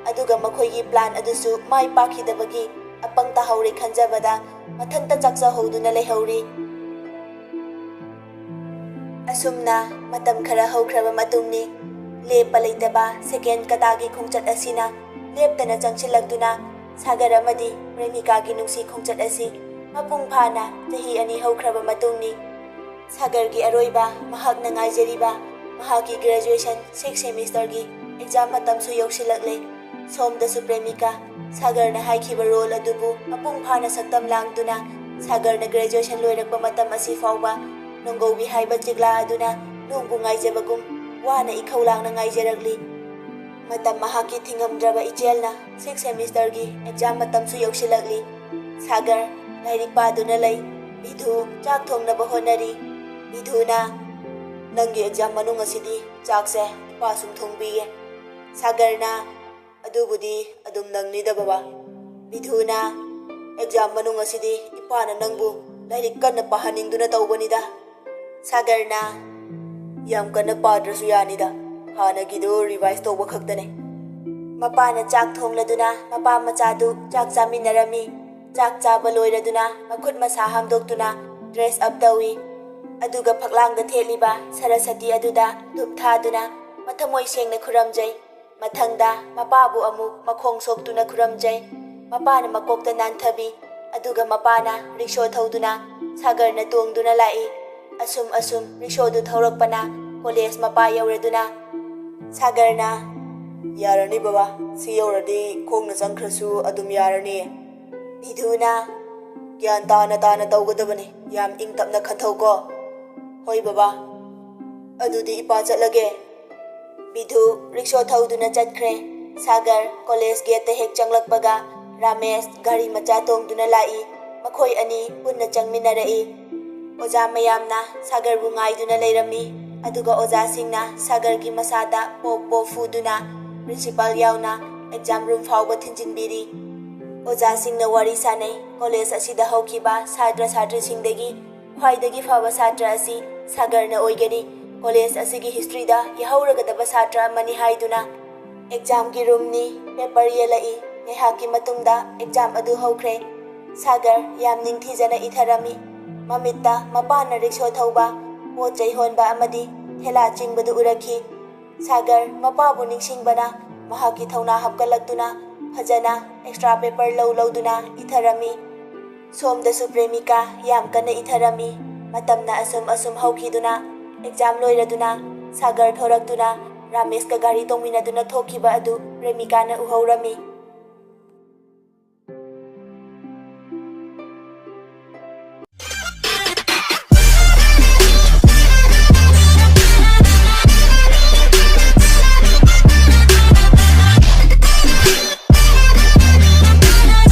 ꯑꯗꯨꯒ ꯃꯈꯣꯏꯒꯤ ꯄ꯭ꯂꯥꯟ ꯑꯗꯨꯁꯨ ꯃꯥꯏ ꯄꯥꯛꯈꯤꯗꯕꯒꯤ ꯑꯄꯪ ꯇꯥꯍꯧꯔꯦ ꯈꯟꯖꯕꯗ ꯃꯊꯟꯇ ꯆꯥꯛꯆꯍꯧꯗꯨꯅ ꯂꯩꯍꯧꯔꯤ꯫ ꯑꯁꯨꯝꯅ ꯃꯇꯝ ꯈꯔ ꯍꯧꯈ꯭ꯔꯕ ꯃꯇꯨꯡꯅꯤ ꯂꯦꯞꯄ ꯂꯩꯇꯕ ꯁꯦꯀꯦꯟ ꯀꯇꯥꯒꯤ ꯈꯣꯡꯆꯠ ꯑꯁꯤꯅ ꯂꯦꯞꯇꯅ ꯆꯪꯁꯤꯜꯂꯛꯇꯨꯅ ꯁꯥꯒꯔ ꯑꯃꯗꯤ ꯄ꯭ꯔꯦꯃꯤꯀꯥꯒꯤ ꯅꯨꯡꯁꯤ ꯈꯣꯡꯆꯠ ꯑꯁꯤ ꯃꯄꯨꯡ ꯐꯥꯅ ꯆꯍꯤ 2 ꯍꯧꯈ꯭ꯔꯕ ꯃꯇꯨꯡꯅꯤ ꯁꯥꯒꯔꯒꯤ ꯑꯔꯣꯏꯕ ꯃꯍꯥꯛꯅ ꯉꯥꯏꯖꯔꯤꯕ ꯃꯍꯥꯛꯀꯤ ꯒ꯭ꯔꯦꯖꯨꯑꯦꯁꯟ 6th ꯁꯦꯃꯤꯁꯇꯔꯒꯤ ꯑꯦꯛꯖꯥꯝ ꯃꯇꯝꯁꯨ ꯌꯧꯁꯤꯜꯂꯛꯂꯦ꯫ ꯁꯣꯝꯗꯁꯨ ꯄ꯭ꯔꯦꯃꯤꯀꯥ ꯁꯥꯒꯔꯅ ꯍꯥꯏꯈꯤꯕ ꯔꯣꯜ ꯑꯗꯨꯕꯨ ꯃꯄꯨꯡ ꯐꯥꯅ ꯁꯛꯇꯝ ꯂꯥꯡꯗꯨꯅ ꯁꯥꯒꯔꯅ ꯒ꯭ꯔꯦꯖꯨꯑꯦꯁꯟ ꯂꯣꯏꯔꯛꯄ ꯃꯇꯝ ꯑꯁꯤ ꯐꯥꯎꯕ ꯅꯣꯡꯒꯧꯕꯤ ꯍꯥꯏꯕ ꯆꯤꯛꯂꯥ ꯑꯗꯨꯅ ꯅꯣꯡꯕꯨ ꯉꯥꯏꯖꯕꯒꯨꯝ ꯋꯥꯅ ꯏꯈꯧ ꯂꯥꯡꯅ ꯉꯥꯏꯖꯔꯛꯂꯤ꯫ ꯃꯇꯝ ꯃꯍꯥꯛꯀꯤ ꯊꯤꯡꯉꯝꯗ꯭ꯔꯕ ꯏꯆꯦꯜꯅ 6th ꯁꯦꯃꯤꯁꯇꯔꯒꯤ ꯑꯦꯛꯖꯥꯝ ꯃꯇꯝꯁꯨ ꯌꯧꯁꯤꯜꯂꯛꯂꯤ꯫ ꯁꯥꯒꯔ ꯂꯥꯏꯔꯤꯛ ꯄꯥꯗꯨꯅ ꯂꯩ꯫ ꯕꯤꯙꯨ ꯆꯥꯛ ꯊꯣꯡꯅꯕ ꯍꯣꯠꯅꯔꯤ꯫ ꯕꯤꯙꯨꯅ ꯅꯪꯒꯤ ꯑꯦꯛꯖꯥꯝ ꯃꯅꯨꯡ ꯑꯁꯤꯗꯤ ꯆꯥꯛꯁꯦ ꯏꯄꯥ ꯁꯨꯝ ꯊꯣꯡꯕꯤꯌꯦ꯫ ꯁꯥꯒꯔꯅ ꯑꯗꯨꯕꯨꯗꯤ ꯑꯗꯨꯝ ꯅꯪꯅꯤꯗ ꯕꯕꯥ꯫ ꯕꯤꯙꯨꯅ ꯑꯦꯛꯖꯥꯝ ꯃꯅꯨꯡ ꯑꯁꯤꯗꯤ ꯏꯄꯥꯅ ꯅꯪꯕꯨ ꯂꯥꯏꯔꯤꯛ ꯀꯟꯅ ꯄꯥꯍꯟꯅꯤꯡꯗꯨꯅ ꯇꯧꯕꯅꯤꯗ꯫ ꯁꯥꯒꯔꯅ ꯌꯥꯝ ꯀꯟꯅ ꯄꯥꯗ꯭ꯔꯁꯨ ꯌꯥꯅꯤꯗ ꯍꯥꯟꯅꯒꯤꯗꯨ ꯔꯤꯚꯥꯏꯁ ꯇꯧꯕ ꯈꯛꯇꯅꯦ꯫ ꯃꯄꯥꯅ ꯆꯥꯛ ꯊꯣꯡꯂꯗꯨꯅ ꯃꯄꯥ ꯃꯆꯥꯗꯨ ꯆꯥꯛ ꯆꯥꯃꯤꯟꯅꯔꯝꯃꯤ꯫ ꯆꯥꯛ ꯆꯥꯕ ꯂꯣꯏꯔꯗꯨꯅ ꯃꯈꯨꯠ ꯃꯁꯥ ꯍꯥꯝꯗꯣꯛꯇꯨꯅ ꯗ꯭ꯔꯦꯁ ꯑꯞ ꯇꯧꯏ꯫ ꯑꯗꯨꯒ ꯐꯛꯂꯥꯡꯗ ꯊꯦꯠꯂꯤꯕ ꯁꯔꯁꯇꯤ ꯑꯗꯨꯗ ꯙꯨꯞ ꯊꯥꯗꯨꯅ ꯃꯊꯃꯣꯏ ꯁꯦꯡꯅ ꯈꯨꯔꯝꯖꯩ꯫ ꯃꯊꯪꯗ ꯃꯄꯥꯕꯨ ꯑꯃꯨꯛ ꯃꯈꯣꯡ ꯁꯣꯛꯇꯨꯅ ꯈꯨꯔꯝꯖꯩ꯫ ꯃꯄꯥꯅ ꯃꯀꯣꯛꯇ ꯅꯥꯟꯊꯕꯤ꯫ ꯑꯗꯨꯒ ꯃꯄꯥꯅ ꯔꯤꯛꯁꯣ ꯊꯧꯗꯨꯅ ꯁꯥꯒꯔꯅ ꯇꯣꯡꯗꯨꯅ ꯂꯥꯛꯏ꯫ ꯑꯁꯨꯝ ꯔꯤꯛꯁꯣꯗꯨ ꯊꯧꯔꯛꯄꯅ ꯀꯣꯂꯦꯖ ꯃꯄꯥ ꯌꯧꯔꯗꯨꯅ ꯁꯥꯒꯔꯅ ꯌꯥꯔꯅꯤ ꯕꯕꯥ ꯁꯤ ꯌꯧꯔꯗꯤ ꯈꯣꯡꯅ ꯆꯪꯈ꯭ꯔꯁꯨ ꯑꯗꯨꯝ ꯌꯥꯔꯅꯤ꯫ ꯕꯤꯙꯨꯅ ꯒ꯭ꯌꯥꯟ ꯇꯥꯅ ꯇꯧꯒꯗꯕꯅꯤ ꯌꯥꯝ ꯏꯪ ꯇꯞꯅ ꯈꯟꯊꯧꯀꯣ꯫ ꯍꯣꯏ ꯕꯕꯥ ꯑꯗꯨꯗꯤ ꯏꯄꯥ ꯆꯠꯂꯒꯦ꯫ ꯕꯤꯙꯨ ꯔꯤꯛꯁꯣ ꯊꯧꯗꯨꯅ ꯆꯠꯈ꯭ꯔꯦ꯫ ꯁꯥꯒꯔ ꯀꯣꯂꯦꯖ ꯒꯦꯠꯇ ꯍꯦꯛ ꯆꯪꯂꯛꯄꯒ ꯔꯥꯃꯦꯁ ꯒꯥꯔꯤ ꯃꯆꯥ ꯇꯣꯡꯗꯨꯅ ꯂꯥꯛꯏ꯫ ꯃꯈꯣꯏ ꯑꯅꯤ ꯄꯨꯟꯅ ꯆꯪꯃꯤꯟꯅꯔꯛꯏ꯫ ꯑꯣꯖꯥ ꯃꯌꯥꯝꯅ ꯁꯥꯒꯔꯕꯨ ꯉꯥꯏꯗꯨꯅ ꯂꯩꯔꯝꯃꯤ꯫ ꯑꯗꯨꯒ ꯑꯣꯖꯥꯁꯤꯡꯅ ꯁꯥꯒꯔꯒꯤ ꯃꯁꯥꯗ ꯄꯣꯛ ꯐꯨꯗꯨꯅ ꯄ꯭ꯔꯤꯟꯁꯤꯄꯥꯜ ꯌꯥꯎꯅ ꯑꯦꯛꯖꯥꯝ ꯔꯨꯝ ꯐꯥꯎꯕ ꯊꯤꯟꯖꯤꯟꯕꯤꯔꯤ꯫ ꯑꯣꯖꯥꯁꯤꯡꯅ ꯋꯥꯔꯤ ꯁꯥꯅꯩ꯫ ꯀꯣꯂꯦꯖ ꯑꯁꯤꯗ ꯍꯧꯈꯤꯕ ꯁꯥꯇ꯭ꯔ ꯁꯥꯇ꯭ꯔꯤꯁꯤꯡꯗꯒꯤ ꯈ꯭ꯋꯥꯏꯗꯒꯤ ꯐꯕ ꯁꯥꯇ꯭ꯔ ꯑꯁꯤ ꯁꯥꯒꯔꯅ ꯑꯣꯏꯒꯅꯤ꯫ ꯀꯣꯂꯦꯖ ꯑꯁꯤꯒꯤ ꯍꯤꯁꯇ꯭ꯔꯤꯗ ꯌꯥꯍꯧꯔꯒꯗꯕ ꯁꯥꯇ꯭ꯔ ꯑꯃꯅꯤ ꯍꯥꯏꯗꯨꯅ ꯑꯦꯛꯖꯥꯝꯒꯤ ꯔꯨꯝꯅꯤ ꯄꯦꯄꯔ ꯌꯦꯜꯂꯛꯏ꯫ ꯉꯥꯏꯍꯥꯛꯀꯤ ꯃꯇꯨꯡꯗ ꯑꯦꯛꯖꯥꯝ ꯑꯗꯨ ꯍꯧꯈ꯭ꯔꯦ꯫ ꯁꯥꯒꯔ ꯌꯥꯝ ꯅꯤꯡꯊꯤꯖꯅ ꯏꯊꯔꯝꯃꯤ꯫ ꯃꯃꯤꯠꯇ ꯃꯄꯥꯅ ꯔꯤꯛꯁꯣ ꯊꯧꯕ ꯄꯣꯠ ꯆꯩ ꯍꯣꯟꯕ ꯑꯃꯗꯤ ꯊꯦꯂꯥ ꯆꯤꯡꯕꯗꯨ ꯎꯔꯛꯈꯤ꯫ ꯁꯥꯒꯔ ꯃꯄꯥꯕꯨ ꯅꯤꯡꯁꯤꯡꯕꯅ ꯃꯍꯥꯛꯀꯤ ꯊꯧꯅꯥ ꯍꯥꯞꯀꯠꯂꯛꯇꯨꯅ ꯐꯖꯅ ꯑꯦꯛꯁꯇ꯭ꯔꯥ ꯄꯦꯄꯔ ꯂꯧꯗꯨꯅ ꯏꯊꯔꯝꯃꯤ꯫ ꯁꯣꯝꯗꯁꯨ ꯄ꯭ꯔꯦꯃꯤꯀꯥ ꯌꯥꯝ ꯀꯟꯅ ꯏꯊꯔꯝꯃꯤ꯫ ꯃꯇꯝꯅ ꯑꯁꯨꯝ ꯍꯧꯈꯤꯗꯨꯅ ꯑꯦꯛꯖꯥꯝ ꯂꯣꯏꯔꯗꯨꯅ ꯁꯥꯒꯔ ꯊꯣꯔꯛꯇꯨꯅ ꯔꯥꯃꯦꯁꯀ ꯒꯥꯔꯤ ꯇꯣꯡꯃꯤꯟꯅꯗꯨꯅ ꯊꯣꯛꯈꯤꯕ ꯑꯗꯨ ꯄ꯭ꯔꯦꯃꯤꯀꯥꯅ ꯎꯍꯧꯔꯝꯃꯤ꯫